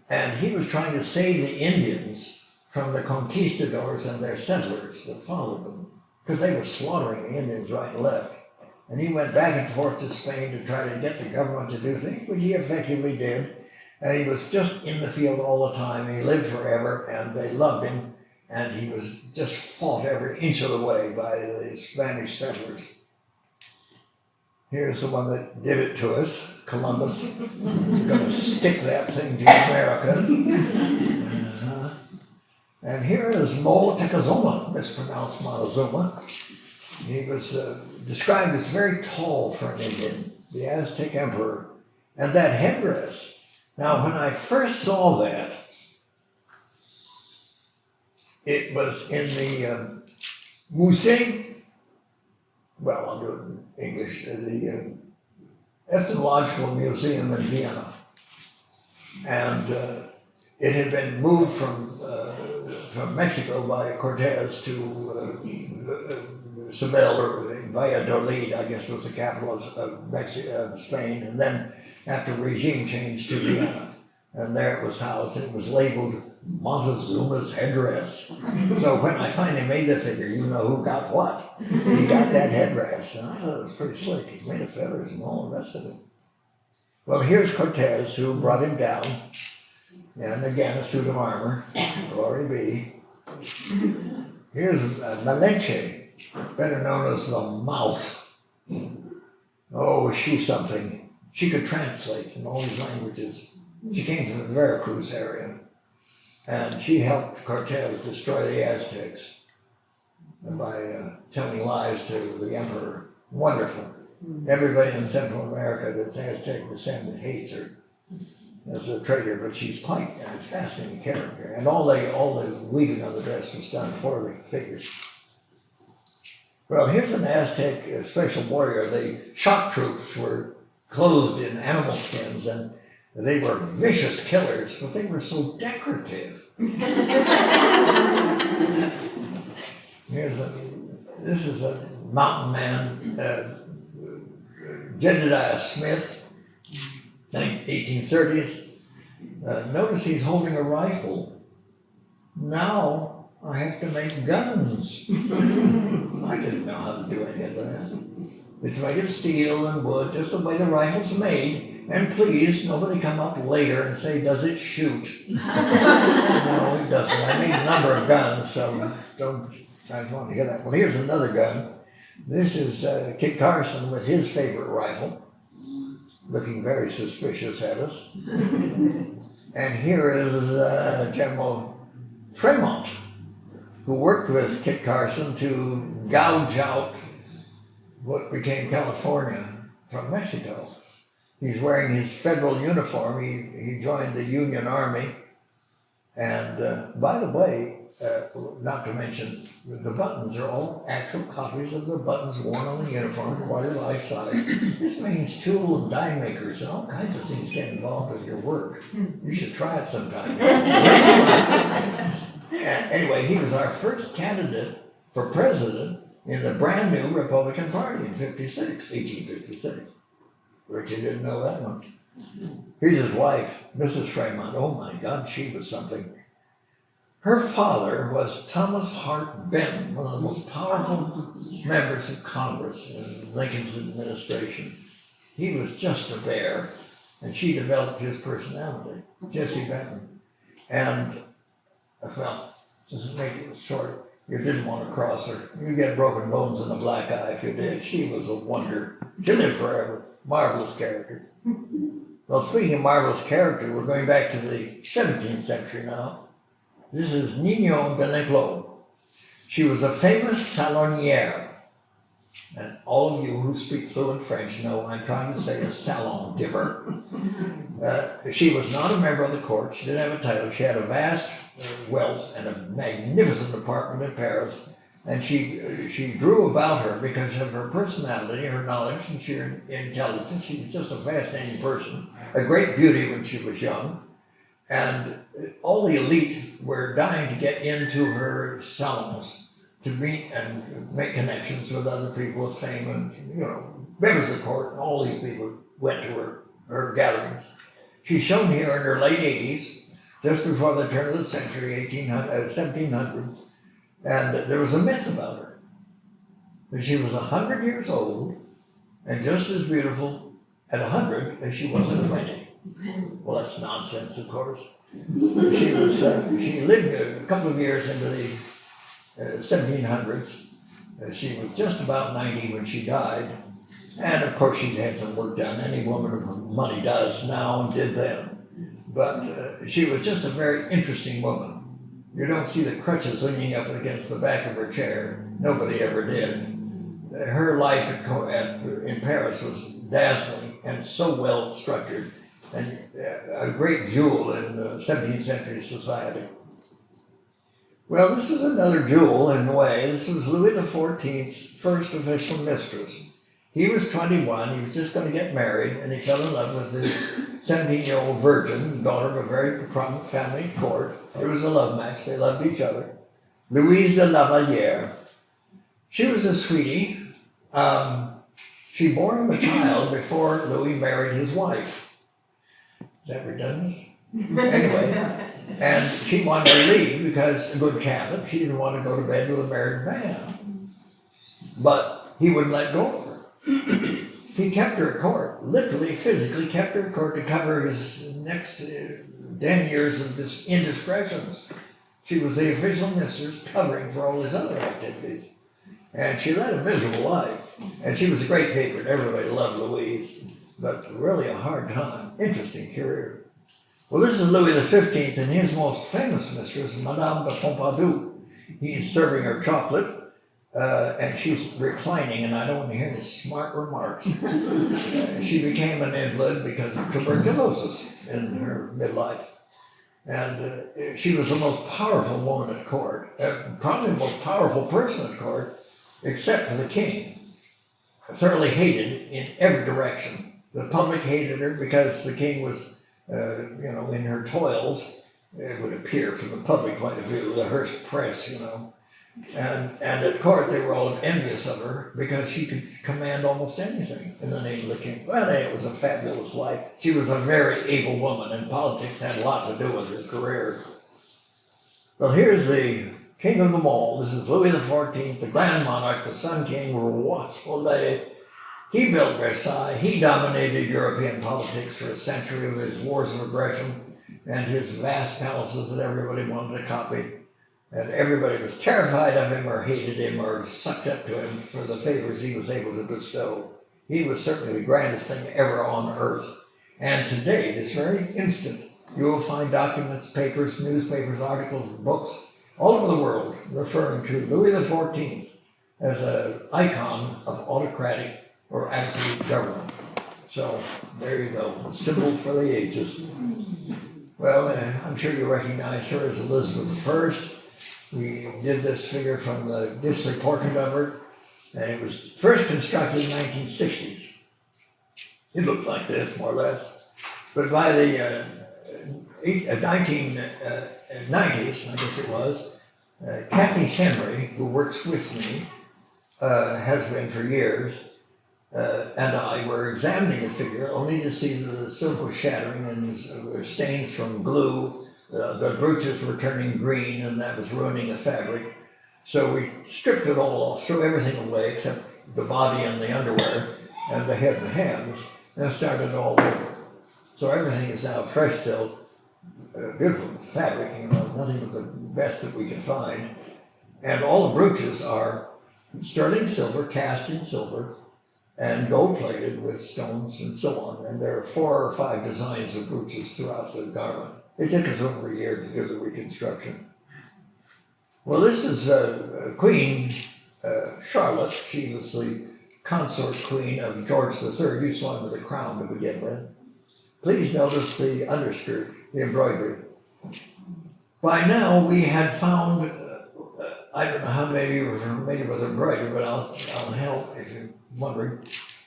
And he was trying to save the Indians from the conquistadors and their settlers that followed them, because they were slaughtering the Indians right and left. And he went back and forth to Spain to try to get the government to do things, which he effectively did. And he was just in the field all the time. He lived forever, and they loved him. And he was just fought every inch of the way by the Spanish settlers. Here's the one that did it to us, Columbus. We're going to stick that thing to America. And here is Montezuma, mispronounced Montezuma. He was described as very tall for an Indian, the Aztec emperor. And that headdress. Now, when I first saw that, it was in the Musée, well, I'll do it in English, the Ethnological Museum in Vienna. And it had been moved from Mexico by Cortez to Seville, or Valladolid, I guess was the capital of Spain, and then after regime change to Vienna. And there it was housed. It was labeled Montezuma's headdress. So when I finally made the figure, you know who got what. He got that headdress. And I thought it was pretty slick. He made of feathers and all the rest of it. Well, here's Cortez, who brought him down. And again, a suit of armor. Glory be. Here's Malinche, better known as the Mouth. Oh, was she something? She could translate in all these languages. She came from the Veracruz area, and she helped Cortez destroy the Aztecs by telling lies to the emperor. Wonderful. Everybody in Central America that's Aztec descent hates her as a traitor, but she's quite a fascinating character. And all the weaving of the dress was done for the figures. Well, here's an Aztec special warrior. The shock troops were clothed in animal skins, and they were vicious killers, but they were so decorative. This is a mountain man, Jedediah Smith, 1830s. Notice he's holding a rifle. Now I have to make guns. I didn't know how to do any of that. It's made of steel and wood, just the way the rifle's made. And please, nobody come up later and say, does it shoot? No, it doesn't. I made a number of guns, so I don't want to hear that. Well, here's another gun. This is Kit Carson with his favorite rifle, looking very suspicious at us. And here is General Fremont, who worked with Kit Carson to gouge out what became California from Mexico. He's wearing his federal uniform. He joined the Union Army. And by the way, not to mention, the buttons are all actual copies of the buttons worn on the uniform, quite life size. This means tool and die makers and all kinds of things get involved with your work. You should try it sometime. Anyway, he was our first candidate for president in the brand new Republican Party in 1856. Richie didn't know that one. Here's his wife, Mrs. Fremont. Oh my God, she was something. Her father was Thomas Hart Benton, one of the most powerful members of Congress in Lincoln's administration. He was just a bear, and she developed his personality, Jessie Benton. And, well, just to make it short, you didn't want to cross her. You get broken bones and a black eye if you did. She was a wonder. She lived forever. Marvelous character. Well, speaking of marvelous character, we're going back to the 17th century now. This is Ninon de Leclos. She was a famous salonière. And all of you who speak fluent French know I'm trying to say a salon giver. She was not a member of the court. She didn't have a title. She had a vast wealth and a magnificent apartment in Paris. And she drew about her because of her personality, her knowledge, and sheer intelligence. She was just a fascinating person, a great beauty when she was young. And all the elite were dying to get into her salons to meet and make connections with other people of fame and, members of the court. And all these people went to her gatherings. She's shown here in her late 80s, just before the turn of the century, 1700. And there was a myth about her. That she was 100 years old and just as beautiful at 100 as she was at 20. Well, that's nonsense, of course. She lived a couple of years into the 1700s. She was just about 90 when she died. And of course, she'd had some work done. Any woman of money does now and did then. But she was just a very interesting woman. You don't see the crutches leaning up against the back of her chair. Nobody ever did. Her life in Paris was dazzling and so well structured, and a great jewel in 17th century society. Well, this is another jewel in a way. This was Louis XIV's first official mistress. He was 21, he was just going to get married, and he fell in love with his 17-year-old virgin, daughter of a very prominent family at court. It was a love match, they loved each other. Louise de La Valliere. She was a sweetie. She bore him a child before Louis married his wife. Is that redundant? Anyway, and she wanted to leave because, a good Catholic, she didn't want to go to bed with a married man. But he wouldn't let go of her. He kept her at court, literally, physically kept her at court to cover his next 10 years of indiscretions. She was the official mistress covering for all his other activities. And she led a miserable life. And she was a great favorite. Everybody loved Louise, but really a hard time. Interesting career. Well, this is Louis XV and his most famous mistress, Madame de Pompadour. He's serving her chocolate, and she's reclining, and I don't want to hear his smart remarks. She became an invalid because of tuberculosis in her midlife. And she was the most powerful woman at court, probably the most powerful person at court, except for the king. Thoroughly hated in every direction. The public hated her because the king was, in her toils, it would appear from the public point of view, the Hearst press, And at court they were all envious of her because she could command almost anything in the name of the king. Well, it was a fabulous life. She was a very able woman, and politics had a lot to do with her career. Well, here's the king of them all. This is Louis XIV, the grand monarch, the Sun King, watchful day. He built Versailles. He dominated European politics for a century with his wars of aggression and his vast palaces that everybody wanted to copy. And everybody was terrified of him or hated him or sucked up to him for the favors he was able to bestow. He was certainly the grandest thing ever on earth. And today, this very instant, you will find documents, papers, newspapers, articles, books, all over the world referring to Louis XIV as an icon of autocratic or absolute government. So there you go, a symbol for the ages. Well, I'm sure you recognize her as Elizabeth I. We did this figure from the Disney portrait of her, and it was first constructed in the 1960s. It looked like this, more or less. But by the 1990s, I guess it was, Kathy Henry, who works with me, has been for years, and I were examining the figure only to see the silk was shattering and stains from glue. The brooches were turning green, and that was ruining the fabric. So we stripped it all off, threw everything away except the body and the underwear and the head and the hands, and started all over. So everything is now fresh silk, beautiful fabric, nothing but the best that we can find. And all the brooches are sterling silver, cast in silver, and gold-plated with stones and so on. And there are 4 or 5 designs of brooches throughout the garment. It took us over a year to do the reconstruction. Well, this is Queen Charlotte. She was the consort queen of George III. You saw him with a crown to begin with. Please notice the underskirt, the embroidery. By now, we had found, I don't know how many of you are familiar with embroidery, but I'll help if you're wondering.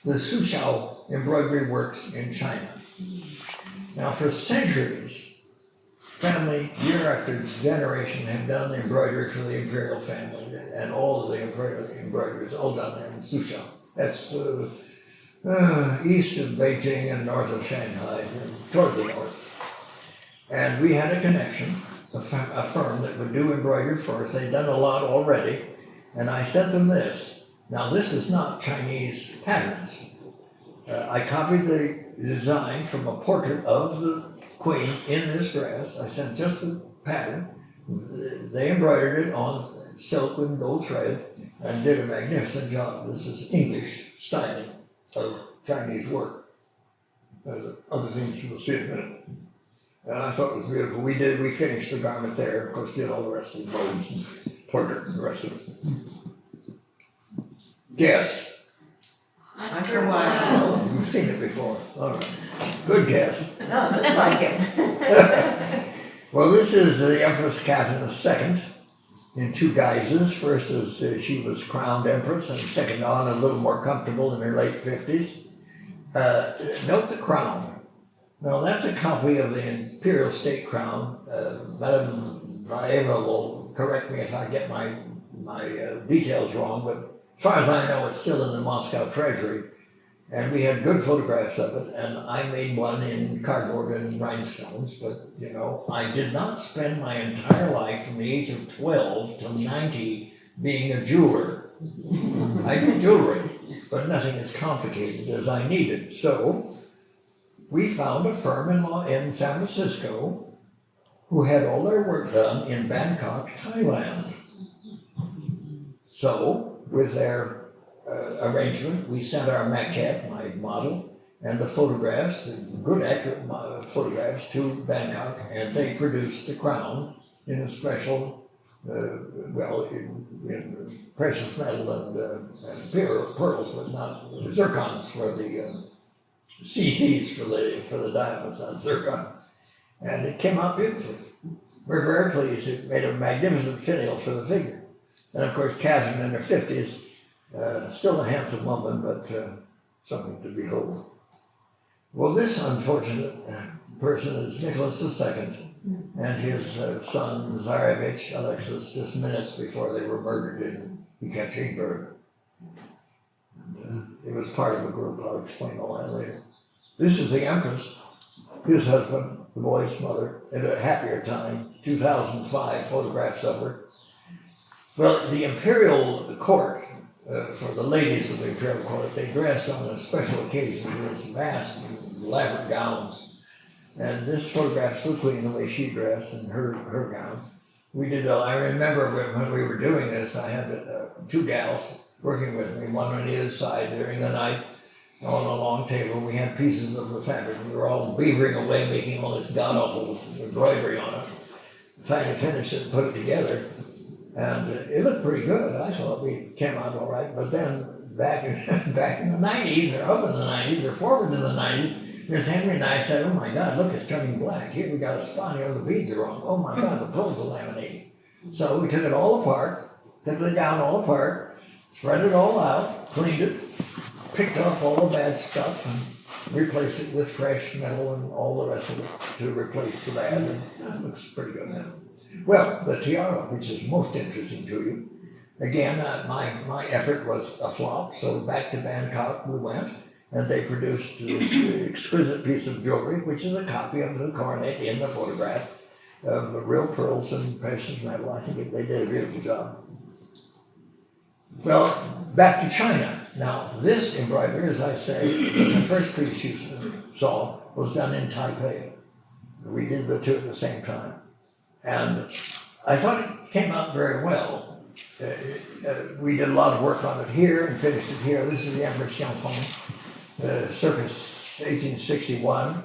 The Suzhou embroidery works in China. Now, for centuries, family, year after generation, have done the embroidery for the imperial family, and all of the embroidery is all done there in Suzhou. That's east of Beijing and north of Shanghai, toward the north. And we had a connection, a firm that would do embroidery for us. They'd done a lot already, and I sent them this. Now, this is not Chinese patterns. I copied the design from a portrait of the queen in this dress. I sent just the pattern. They embroidered it on silk and gold thread and did a magnificent job. This is English styling of Chinese work. Other things you will see in a minute. And I thought it was beautiful. We finished the garment there, of course, did all the rest of the bows and portrait and the rest of it. Guess. Oscar Wilde. You've seen it before. All right. Good guess. No, looks like it. Well, this is the Empress Catherine II in 2 guises. First as she was crowned empress, and second on, a little more comfortable in her late 50s. Note the crown. Now, that's a copy of the imperial state crown. Madame Maeva will correct me if I get my details wrong, but as far as I know, it's still in the Moscow Treasury. And we had good photographs of it, and I made one in cardboard and rhinestones, but, you know, I did not spend my entire life from the age of 12 to 90 being a jeweler. I do jewelry, but nothing as complicated as I needed. So we found a firm in San Francisco who had all their work done in Bangkok, Thailand. So with their arrangement, we sent our maquette, my model, and the photographs, good accurate photographs, to Bangkok, and they produced the crown in a special, in precious metal and pearls, but not zircons for the CZs for the diamonds, not zircon. And it came out beautifully. We're very pleased. It made a magnificent finial for the figure. And of course, Catherine in her 50s, still a handsome woman, but something to behold. Well, this unfortunate person is Nicholas II and his son, Tsarevich Alexis, just minutes before they were murdered in Ekaterinburg. It was part of a group. I'll explain all that later. This is the Empress, his husband, the boy's mother, at a happier time, 2005 photographs of her. Well, the imperial court, for the ladies of the imperial court, they dressed on a special occasion with vast, elaborate gowns. And this photographs the Queen, the way she dressed in her gown. I remember when we were doing this, I had two gals working with me, one on either side during the night, on a long table. We had pieces of the fabric. We were all beavering away, making all this god-awful embroidery on it, trying to finish it and put it together. And it looked pretty good. I thought we came out all right. But then back in the 90s, or up in the 90s, or forward in the 90s, Miss Henry and I said, oh my God, look, it's turning black. Here we got a spot here, the beads are wrong. Oh my God, the pearls are laminating. So we took it all apart, took the gown all apart, spread it all out, cleaned it, picked off all the bad stuff, and replaced it with fresh metal and all the rest of it to replace the bad. And that looks pretty good now. Well, the tiara, which is most interesting to you, again, my effort was a flop, so back to Bangkok we went, and they produced this exquisite piece of jewelry, which is a copy of the coronet in the photograph, of real pearls and precious metal. I think they did a beautiful job. Well, back to China. Now, this embroidery, as I say, the first piece you saw was done in Taipei. We did the two at the same time. And I thought it came out very well. We did a lot of work on it here and finished it here. This is the Empress Xianfeng, circa 1861,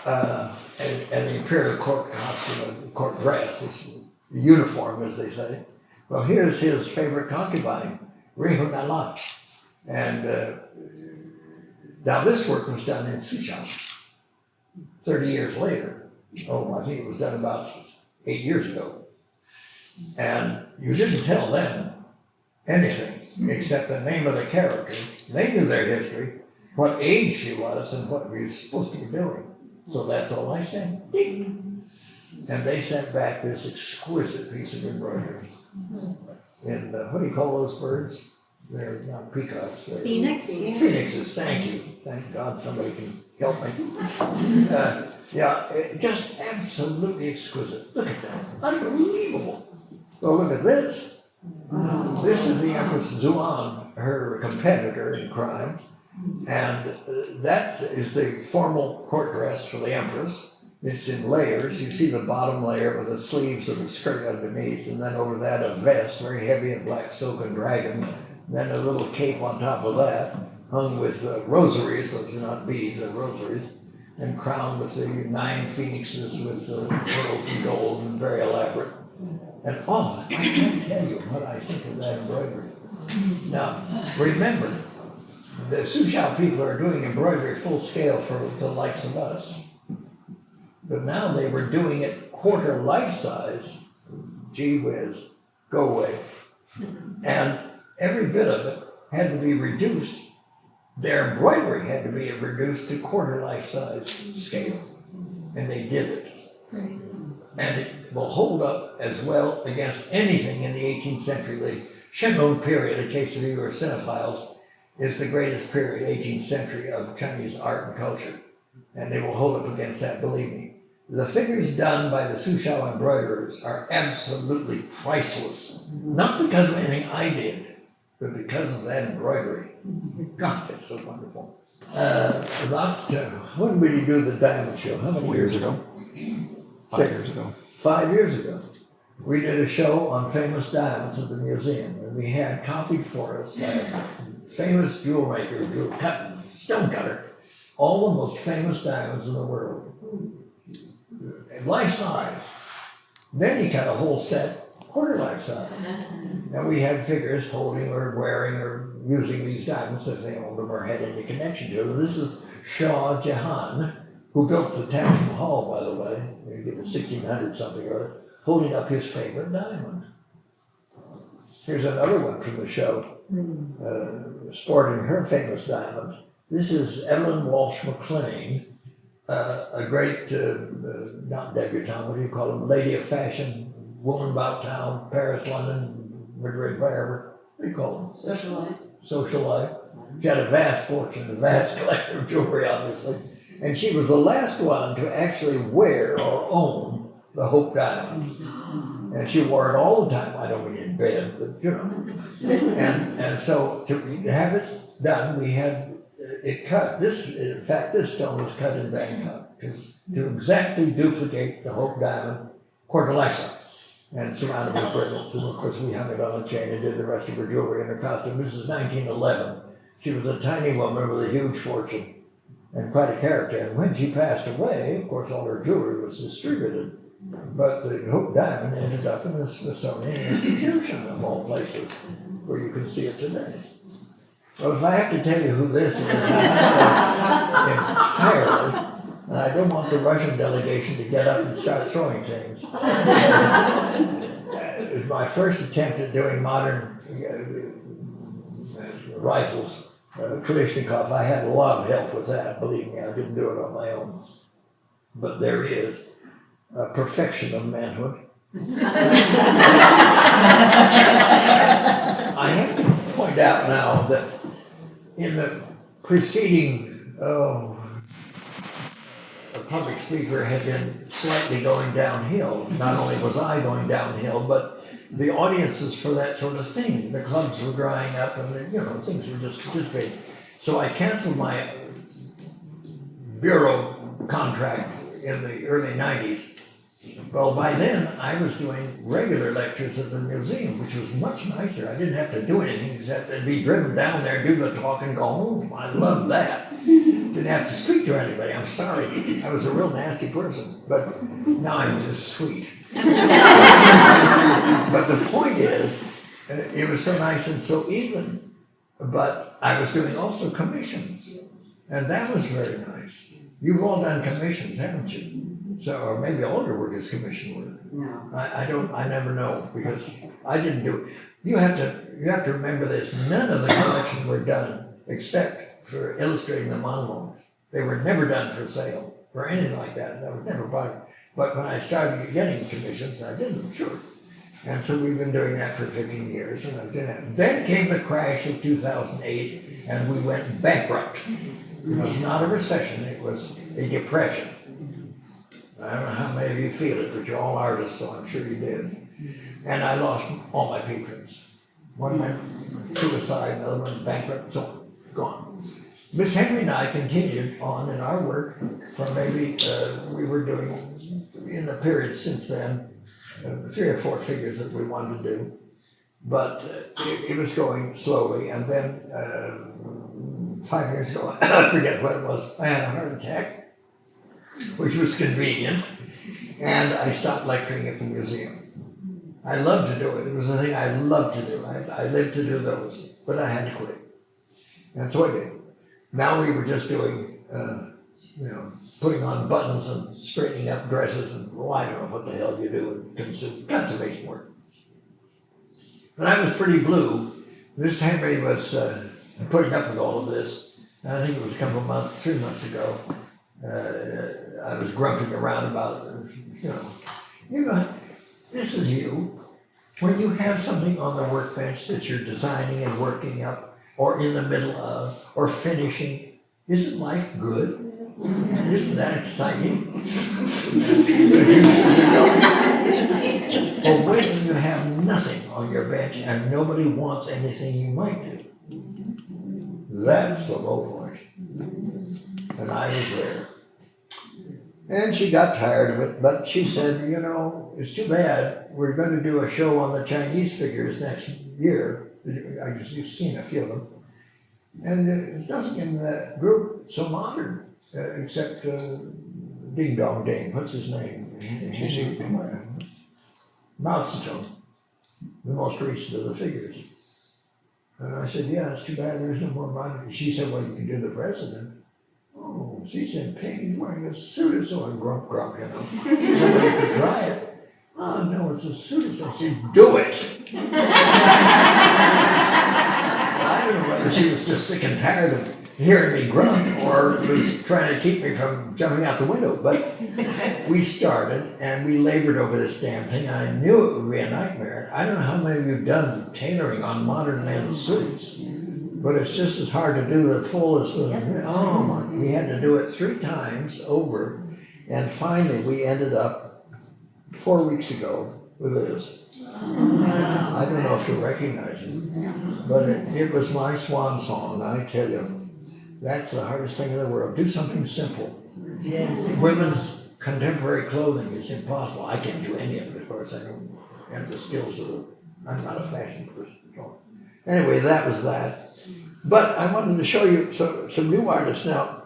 and the imperial court costume, court dress, it's the uniform, as they say. Well, here's his favorite concubine, Rihu Nala. And now this work was done in Suzhou 30 years later. Oh, I think it was done about 8 years ago. And you didn't tell them anything except the name of the character. They knew their history, what age she was, and what we were supposed to be doing. So that's all I said. Ding. And they sent back this exquisite piece of embroidery. And what do you call those birds? They're not peacocks. They're Phoenixes, thank you. Thank God somebody can help me. Just absolutely exquisite. Look at that, unbelievable. Well, look at this. This is the Empress Zuan, her competitor in crime. And that is the formal court dress for the Empress. It's in layers. You see the bottom layer with the sleeves of the skirt underneath, and then over that a vest, very heavy in black silk and dragons. Then a little cape on top of that, hung with rosaries, those are not beads, they're rosaries, and crowned with the 9 phoenixes with pearls and gold, and very elaborate. And I can't tell you what I think of that embroidery. Now, remember, the Suzhou people are doing embroidery full scale for the likes of us. But now they were doing it quarter life size. Gee whiz, go away. And every bit of it had to be reduced. Their embroidery had to be reduced to quarter life size scale. And they did it. And it will hold up as well against anything in the 18th century. The Shenlong period, in case of you are cinephiles, is the greatest period, 18th century, of Chinese art and culture. And they will hold up against that, believe me. The figures done by the Suzhou embroiderers are absolutely priceless. Not because of anything I did, but because of that embroidery. God, that's so wonderful. When did we do the diamond show? How many years ago? 5 years ago. 5 years ago. We did a show on famous diamonds at the museum, and we had copied for us by a famous jewel maker, stone cutter, all the most famous diamonds in the world. Life size. Then he cut a whole set, quarter life size. And we had figures holding or wearing or using these diamonds if they owned them or had any connection to them. This is Shah Jahan, who built the Taj Mahal, by the way, in 1600 something or other, holding up his favorite diamond. Here's another one from the show, sporting her famous diamond. This is Evelyn Walsh McLean, a great, not debutante, what do you call them, lady of fashion, woman about town, Paris, London, Madrid, wherever. What do you call them? Socialite. Socialite. She had a vast fortune, a vast collection of jewelry, obviously. And she was the last one to actually wear or own the Hope diamond. And she wore it all the time. I don't mean in bed, but you know. And so to have it done, we had it cut. In fact, this stone was cut in Bangkok to exactly duplicate the Hope diamond quarter life size. And surrounded with brilliants. And of course, we hung it on a chain and did the rest of her jewelry in her costume. This is 1911. She was a tiny woman with a huge fortune and quite a character. And when she passed away, of course, all her jewelry was distributed. But the Hope diamond ended up in the Smithsonian Institution, of all places, where you can see it today. Well, if I have to tell you who this is entirely, and I don't want the Russian delegation to get up and start throwing things. It was my first attempt at doing modern rifles, Kalashnikov. I had a lot of help with that, believe me, I didn't do it on my own. But there he is, a perfection of manhood. I have to point out now that in the preceding, the public speaker had been slightly going downhill. Not only was I going downhill, but the audiences for that sort of thing. The clubs were drying up and things were just big. So I canceled my bureau contract in the early 90s. Well, by then I was doing regular lectures at the museum, which was much nicer. I didn't have to do anything except be driven down there, do the talk and go home. I loved that. Didn't have to speak to anybody. I'm sorry. I was a real nasty person, but now I'm just sweet. But the point is, it was so nice and so even. But I was doing also commissions, and that was very nice. You've all done commissions, haven't you? So, or maybe all your work is commission work. No. I never know because I didn't do it. You have to remember this. None of the collections were done except for illustrating the monologues. They were never done for sale or anything like that. That was never part of it. But when I started getting commissions, I did them, sure. And so we've been doing that for 15 years. And I've done that. Then came the crash of 2008 and we went bankrupt. It was not a recession, it was a depression. I don't know how many of you feel it, but you're all artists, so I'm sure you did. And I lost all my patrons. One went suicide, another went bankrupt, so on, gone. Miss Henry and I continued on in our work for maybe, we were doing, in the period since then, 3 or 4 figures that we wanted to do. But it was going slowly, and then 5 years ago, I forget what it was, I had a heart attack, which was convenient, and I stopped lecturing at the museum. I loved to do it. It was a thing I loved to do. I lived to do those, but I had to quit. And so I did. Now we were just doing, putting on buttons and straightening up dresses and, I don't know what the hell you do in conservation work. But I was pretty blue. Miss Henry was putting up with all of this, and I think it was a couple of months, 3 months ago, I was grumping around about, this is you. When you have something on the workbench that you're designing and working up, or in the middle of, or finishing. Isn't life good? Isn't that exciting? Or when you have nothing on your bench and nobody wants anything you might do. That's the low point. And I was there. And she got tired of it, but she said, you know, it's too bad. We're going to do a show on the Chinese figures next year. I guess you've seen a few of them. And there's nothing in the group so modern, except Ding Dong Ding. What's his name? Mao Zedong, the most recent of the figures. And I said, yeah, it's too bad there's no more modern. She said, well, you can do the president. Oh, Xi Jinping, he's wearing a suit. So I grump, you know. Somebody could try it. Oh, no, it's a suit. I said, do it. I don't know whether she was just sick and tired of hearing me grunt or was trying to keep me from jumping out the window. But we started and we labored over this damn thing. I knew it would be a nightmare. I don't know how many of you have done tailoring on modern men's suits, but it's just as hard to do the full as the, oh my, we had to do it 3 times over. And finally we ended up 4 weeks ago with this. I don't know if you recognize it, but it was my swan song, and I tell you, that's the hardest thing in the world. Do something simple. Women's contemporary clothing is impossible. I can't do any of it, of course. I don't have the skills of it. I'm not a fashion person at all. Anyway, that was that. But I wanted to show you some new artists. Now,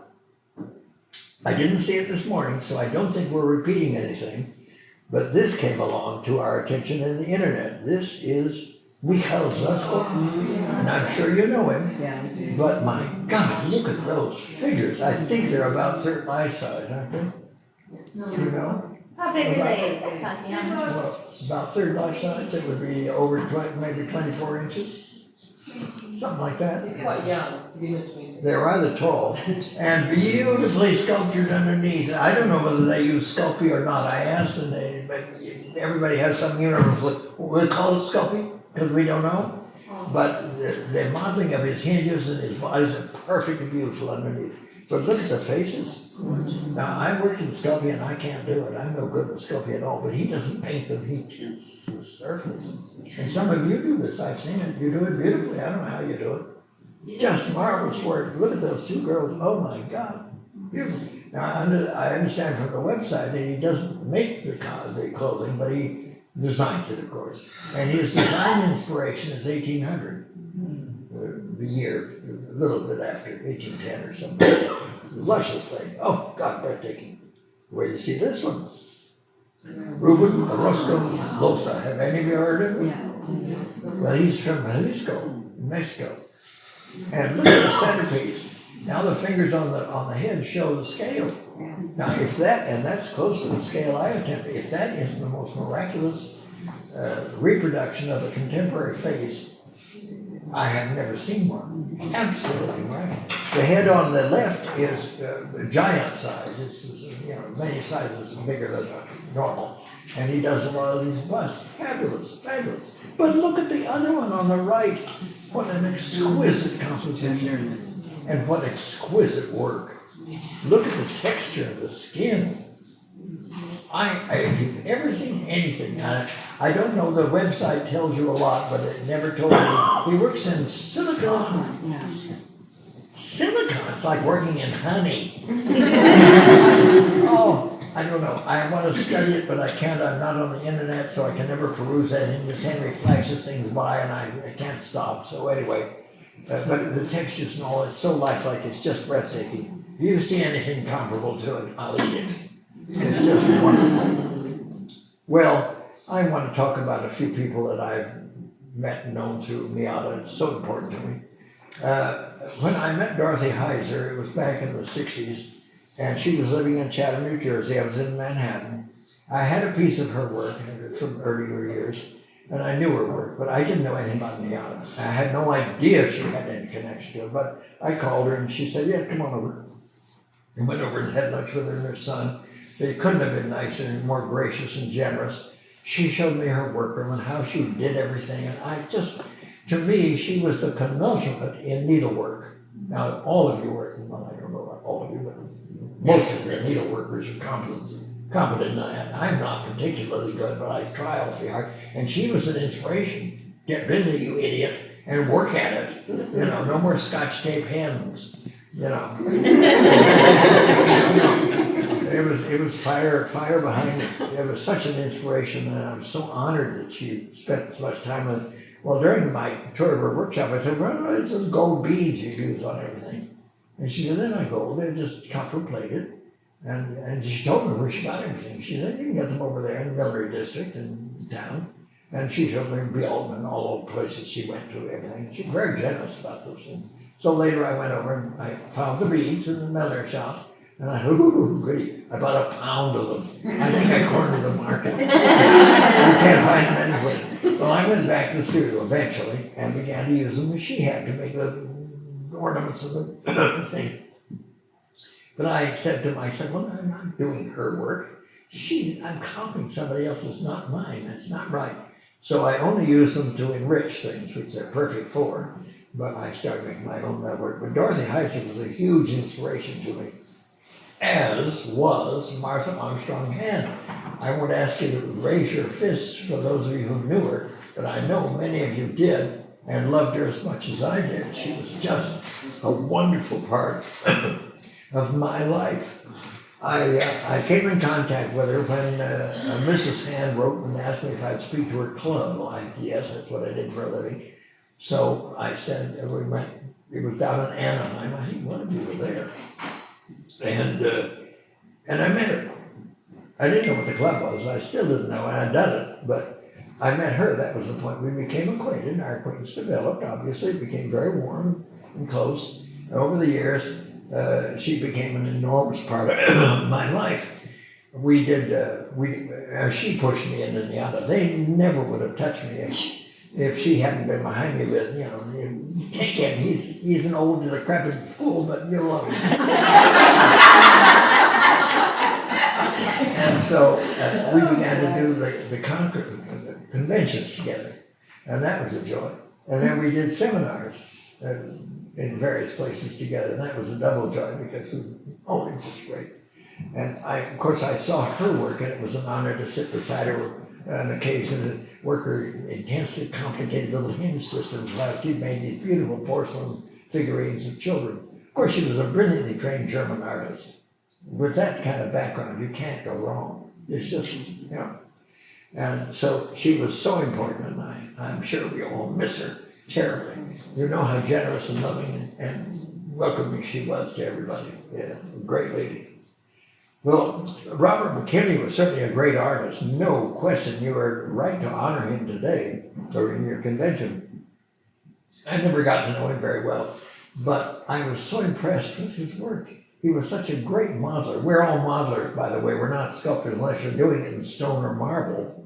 I didn't see it this morning, so I don't think we're repeating anything. But this came along to our attention in the internet. This is Michal Zasko, and I'm sure you know him. Yeah. But my God, look at those figures. I think they're about third life size, aren't they? You know? How big are they, Tatiana? Well, about third life size. It would be over 20, maybe 24 inches. Something like that. He's quite young, between. They're rather tall and beautifully sculptured underneath. I don't know whether they use Sculpey or not. I asked and but everybody has some universal, we'll call it Sculpey because we don't know. But the modeling of his hinges and his bodies are perfectly beautiful underneath. But look at the faces. Now, I worked in Sculpey and I can't do it. I'm no good with Sculpey at all, but he doesn't paint them, he tints the surface. And some of you do this, I've seen it. You do it beautifully. I don't know how you do it. Just marvelous work. Look at those 2 girls. Oh my God. Beautiful. Now, I understand from the website that he doesn't make the clothing, but he designs it, of course. And his design inspiration is 1800, the year, a little bit after, 1810 or something. Luscious thing. Oh, God, breathtaking. Where you see this one? Ruben Orozco Loza. Have any of you heard of him? Yeah. Well, he's from Jalisco, Mexico. And look at the centerpiece. Now the fingers on the head show the scale. Now if that, and that's close to the scale I attempted, if that isn't the most miraculous reproduction of a contemporary face, I have never seen one. Absolutely miraculous. The head on the left is giant size. It's many sizes bigger than normal. And he does a lot of these busts. Fabulous, fabulous. But look at the other one on the right. What an exquisite composition. And what exquisite work. Look at the texture of the skin. If you've ever seen anything, I don't know, the website tells you a lot, but it never told me. He works in silicone. Silicone, it's like working in honey. Oh, I don't know. I want to study it, but I can't. I'm not on the internet, so I can never peruse anything. This Henry flashes things by, and I can't stop. So anyway, but the textures and all, it's so lifelike, it's just breathtaking. If you see anything comparable to it, I'll eat it. It's just wonderful. Well, I want to talk about a few people that I've met and known through NIADA. It's so important to me. When I met Dorothy Heiser, it was back in the 60s, and she was living in Chatham, New Jersey. I was in Manhattan. I had a piece of her work from earlier years, and I knew her work, but I didn't know anything about NIADA. I had no idea she had any connection to it, but I called her and she said, yeah, come on over. I went over and had lunch with her and her son. They couldn't have been nicer and more gracious and generous. She showed me her workroom and how she did everything, and To me, she was the penultimate in needlework. Now, all of you work, well, I don't know about all of you, but most of your needleworkers are competent in that. I'm not particularly good, but I try awfully hard. And she was an inspiration. Get busy, you idiot, and work at it. You know, no more Scotch tape hens, you know. It was fire behind it. It was such an inspiration, and I'm so honored that she spent so much time with it. Well, during my tour of her workshop, I said, well, it's those gold beads you use on everything. And she said, they're not gold, they're just copper plated. And she told me where she got everything. She said, you can get them over there in the Monterey district in town. And she showed me Bill and all the places she went to, everything. She was very generous about those things. So later I went over and I found the beads in the Miller shop. And I thought, ooh, goody. I bought a pound of them. I think I cornered the market. You can't find them anywhere. Well, I went back to the studio eventually and began to use them as she had to make the ornaments of the thing. But I said to myself, well, I'm not doing her work. I'm copying somebody else's, not mine. That's not right. So I only use them to enrich things, which they're perfect for. But I started making my own work. But Dorothy Heiser was a huge inspiration to me, as was Martha Armstrong Hand. I won't ask you to raise your fists for those of you who knew her, but I know many of you did and loved her as much as I did. She was just a wonderful part of my life. I came in contact with her when Mrs. Hand wrote and asked me if I'd speak to her club. Well, yes, that's what I did for a living. So I said, we went, it was down in Anaheim. I think one of you were there. And I met her. I didn't know what the club was. I still didn't know, and I'd done it, but I met her. That was the point. We became acquainted. Our acquaintance developed, obviously. It became very warm and close. And over the years, she became an enormous part of my life. She pushed me into NIADA. They never would have touched me if she hadn't been behind me with, take him, he's an old decrepit fool, but you'll love him. And so we began to do the conventions together, and that was a joy. And then we did seminars in various places together, and that was a double joy because it was just great. And of course I saw her work, and it was an honor to sit beside her on occasion and work her intensely complicated little hinge systems while she made these beautiful porcelain figurines of children. Of course, she was a brilliantly trained German artist. With that kind of background, you can't go wrong. It's just, And so she was so important, and I'm sure we all miss her terribly. You know how generous and loving and welcoming she was to everybody. Yeah, a great lady. Well, Robert McKinney was certainly a great artist, no question. You are right to honor him today during your convention. I never got to know him very well, but I was so impressed with his work. He was such a great modeler. We're all modelers, by the way. We're not sculptors unless you're doing it in stone or marble,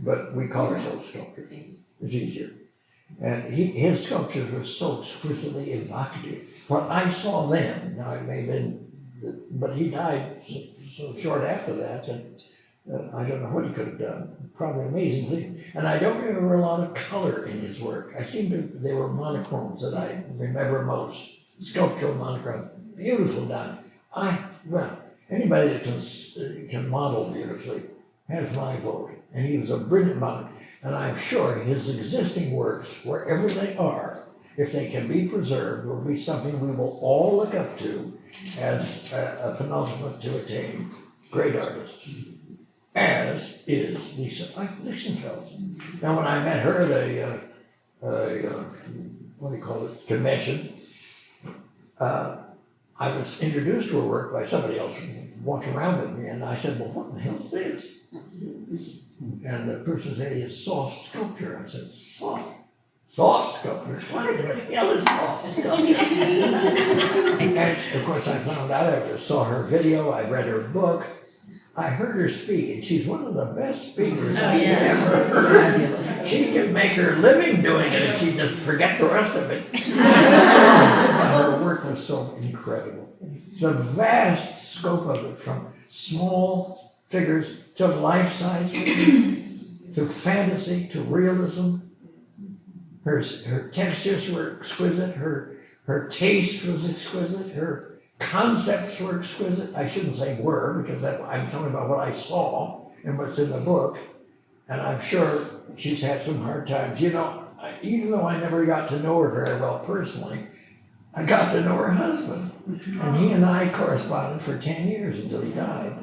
but we call ourselves sculptors. It's easier. And his sculptures were so exquisitely evocative. What I saw then, now it may have been, but he died so short after that, and I don't know what he could have done. Probably amazing things. And I don't remember a lot of color in his work. They were monochromes that I remember most. Sculptural monochrome, beautiful done. Anybody that can model beautifully has my vote. And he was a brilliant modeler. And I'm sure his existing works, wherever they are, if they can be preserved, will be something we will all look up to as a penultimate to attain. Great artist, as is Lisa Lichtenfeld. Now, when I met her at convention, I was introduced to her work by somebody else walking around with me, and I said, well, what the hell is this? And the person said, it's soft sculpture. I said, soft sculpture? What the hell is soft sculpture? And of course I found out, I just saw her video, I read her book, I heard her speak, and she's one of the best speakers I've ever heard. She can make her living doing it if she just forget the rest of it. Her work was so incredible. The vast scope of it, from small figures to life-size figures, to fantasy, to realism. Her textures were exquisite, her taste was exquisite, her concepts were exquisite. I shouldn't say were, because I'm talking about what I saw and what's in the book. And I'm sure she's had some hard times. You know, even though I never got to know her very well personally, I got to know her husband. And he and I corresponded for 10 years until he died.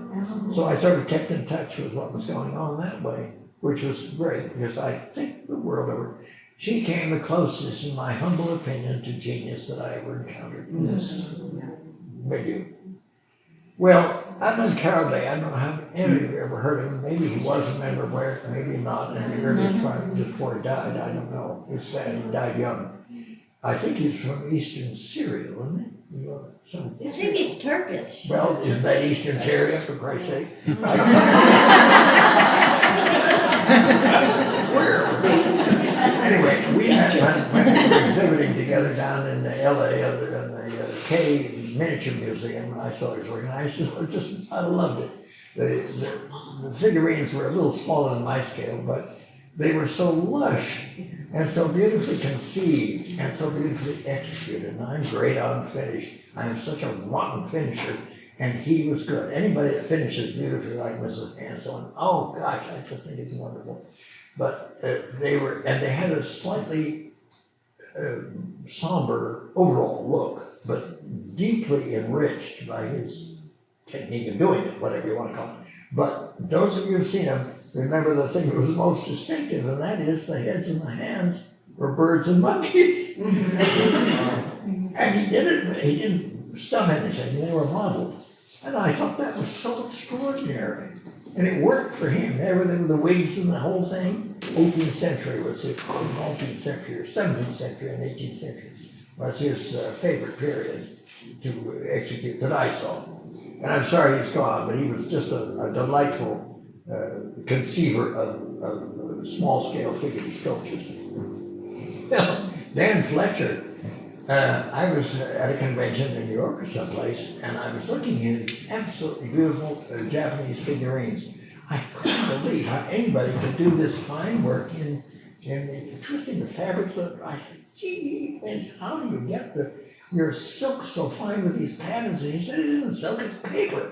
So I sort of kept in touch with what was going on that way, which was great, because I think the world over. She came the closest, in my humble opinion, to genius that I ever encountered in this milieu. Well, Edmund Carroll Day, I don't know how any of you ever heard of him. Maybe he was a member where, maybe not, and he heard his part just before he died. I don't know. It's sad, he died young. I think he's from Eastern Syria, wasn't he? I think he's Turkish. Well, isn't that Eastern Syria, for Christ's sake? Anyway, we met when we were exhibiting together down in LA in the K Miniature Museum, and I saw his work, and I loved it. The figurines were a little smaller than my scale, but they were so lush and so beautifully conceived and so beautifully executed. And I'm great on finish. I am such a rotten finisher, and he was good. Anybody that finishes beautifully like Mrs. Hanson, oh gosh, I just think it's wonderful. But they had a slightly somber overall look, but deeply enriched by his technique of doing it, whatever you want to call it. But those of you who've seen him, remember the thing that was most distinctive, and that is the heads and the hands were birds and monkeys. And he didn't stuff anything, they were modeled. And I thought that was so extraordinary. And it worked for him. There were the wigs and the whole thing. 18th century was his, 19th century, or 17th century and 18th century was his favorite period to execute that I saw. And I'm sorry he's gone, but he was just a delightful conceiver of small-scale figure sculptures. Well, Dan Fletcher, I was at a convention in New York or someplace, and I was looking at absolutely beautiful Japanese figurines. I couldn't believe how anybody could do this fine work in twisting the fabrics. I said, gee, how do you get your silk so fine with these patterns? And he said, it isn't silk, it's paper.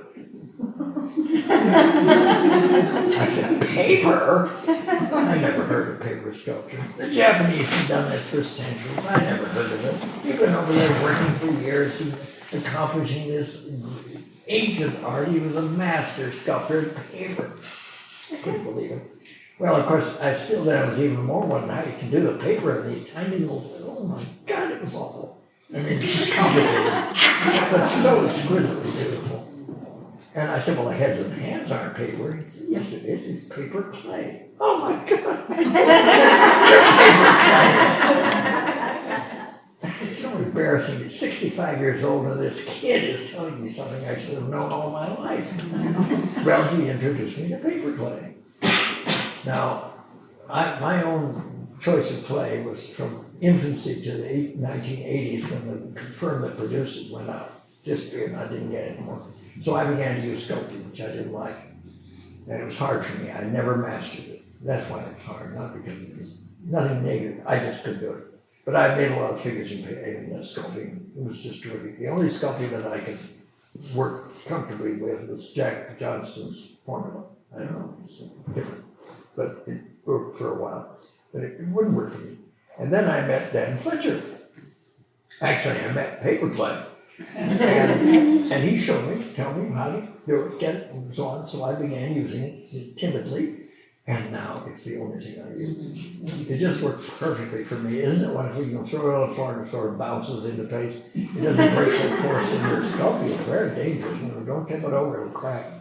I said, paper? I never heard of paper sculpture. The Japanese have done this for centuries. I never heard of it. He's been over there working for years and accomplishing this ancient art. He was a master sculptor of paper. I couldn't believe it. Well, of course, I was even more wondering how you can do the paper in these tiny little, oh my God, it was awful. I mean, it's complicated, but so exquisitely beautiful. And I said, well, the heads and hands aren't paper. He said, yes, it is. It's paper clay. Oh my God. They're paper clay. It's so embarrassing. At 65 years old and this kid is telling me something I should have known all my life. Well, he introduced me to paper clay. Now, my own choice of clay was from infancy to the 1980s when the firm that produced it went out. And I didn't get it anymore. So I began to use sculpting, which I didn't like. And it was hard for me. I never mastered it. That's why it was hard, not because it was nothing negative. I just couldn't do it. But I made a lot of figures in sculpting. It was just terrific. The only sculpting that I could work comfortably with was Jack Johnston's formula. I don't know, it's different. But it worked for a while. But it wouldn't work for me. And then I met Dan Fletcher. Actually, I met paper clay. And he showed me, tell me how to do it, get it, and so on. So I began using it timidly, and now it's the only thing I use. It just works perfectly for me. Isn't it wonderful? You can throw it on the floor and it sort of bounces into place. It doesn't break the course in your sculpting. It's very dangerous. Don't tip it over, it'll crack.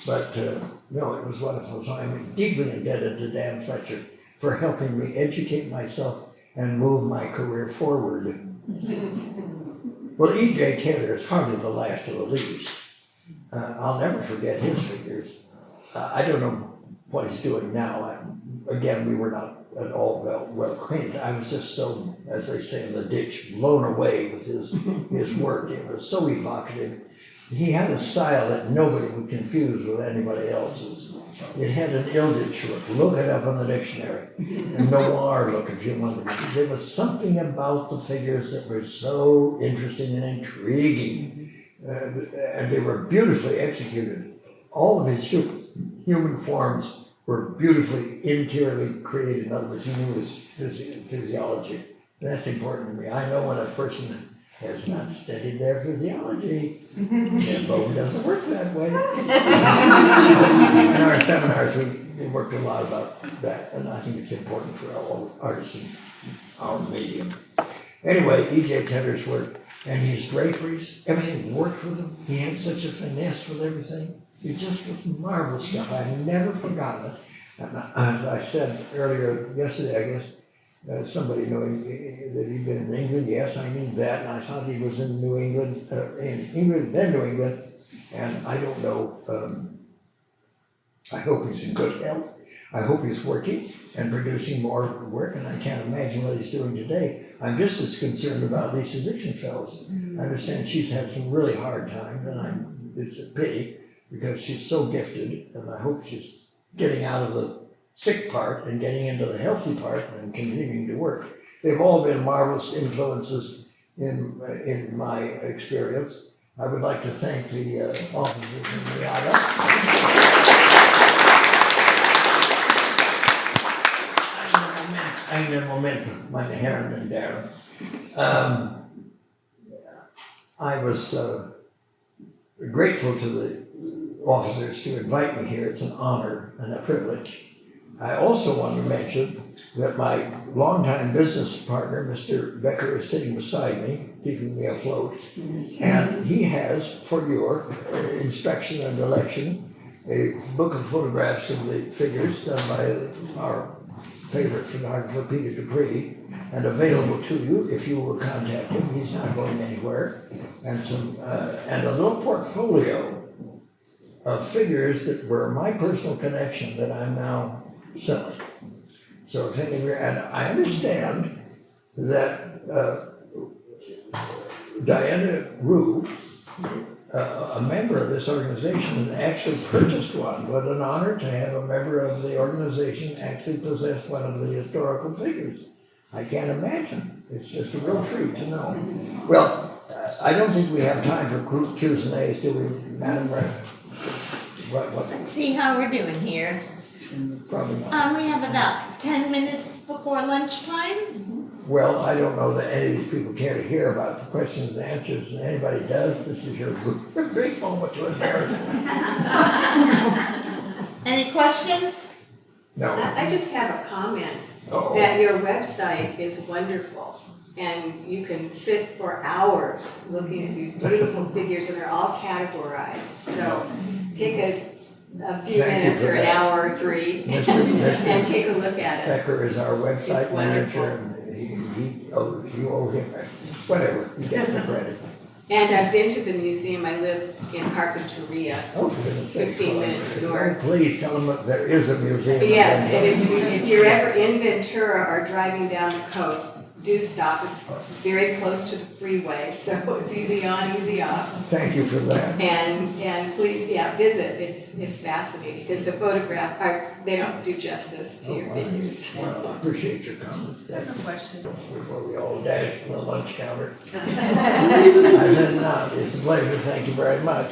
But no, it was wonderful. So I'm deeply indebted to Dan Fletcher for helping me educate myself and move my career forward. Well, E.J. Taylor is hardly the last of the least. I'll never forget his figures. I don't know what he's doing now. Again, we were not at all well acquainted. I was just so, as they say in the ditch, blown away with his work. It was so evocative. he had a style that nobody would confuse with anybody else's. It had an Eldritch look. Look it up in the dictionary. A noir look, if you want to. There was something about the figures that were so interesting and intriguing. And they were beautifully executed. All of his human forms were beautifully interiorly created. In other words, he knew his physiology. That's important to me. I know when a person has not studied their physiology, their bone doesn't work that way. In our seminars, we worked a lot about that, and I think it's important for all artists in our medium. Anyway, E.J. Tedder's work and his draperies, everything worked with him. He had such a finesse with everything. It just was marvelous stuff. I've never forgotten it. And as I said earlier, yesterday, I guess, somebody knowing that he'd been in England. Yes, I knew that, and I thought he was in New England, then New England, and I don't know. I hope he's in good health. I hope he's working and producing more work, and I can't imagine what he's doing today. I'm just as concerned about Lisa Dixonfels. I understand she's had some really hard times, and it's a pity because she's so gifted, and I hope she's getting out of the sick part and getting into the healthy part and continuing to work. They've all been marvelous influences in my experience. I would like to thank the officers in NIADA. Ein Momentum, meine Herren and Damen. I was grateful to the officers to invite me here. It's an honor and a privilege. I also want to mention that my longtime business partner, Mr. Becker, is sitting beside me, keeping me afloat. And he has, for your inspection and election, a book of photographs of the figures done by our favorite photographer, Peter Dupree, and available to you if you will contact him. He's not going anywhere. And and a little portfolio of figures that were my personal collection that I'm now selling. So if any of you, and I understand that Diana Rue, a member of this organization, has actually purchased one. What an honor to have a member of the organization actually possess one of the historical figures. I can't imagine. It's just a real treat to know. Well, I don't think we have time for Q's and A's, do we, Madam Rep? What? Let's see how we're doing here. Probably not. We have about 10 minutes before lunchtime. Well, I don't know that any of these people care to hear about the questions and answers, and anybody does, this is your big moment to embarrass me. Any questions? No. I just have a comment Uh-oh. that your website is wonderful. And you can sit for hours looking at these beautiful figures, and they're all categorized. So take a few Thank you minutes for or an that. hour or three Mr. and take a look at it. Becker is our website It's wonderful. manager, and you owe him, whatever, he gets the credit. And I've been to the museum. I live in Carpinteria. Oh, for goodness sake. 15 minutes north. Please tell them that there is a museum. Yes, and if you're ever in Ventura or driving down the coast, do stop. It's very close to the freeway, so it's easy on, easy off. Thank you for that. And please, yeah, visit. It's fascinating because the they don't do justice to your figures. Well, I appreciate your comments. I have a question. Before we all dash from the lunch counter. I said, no, it's a pleasure. Thank you very much.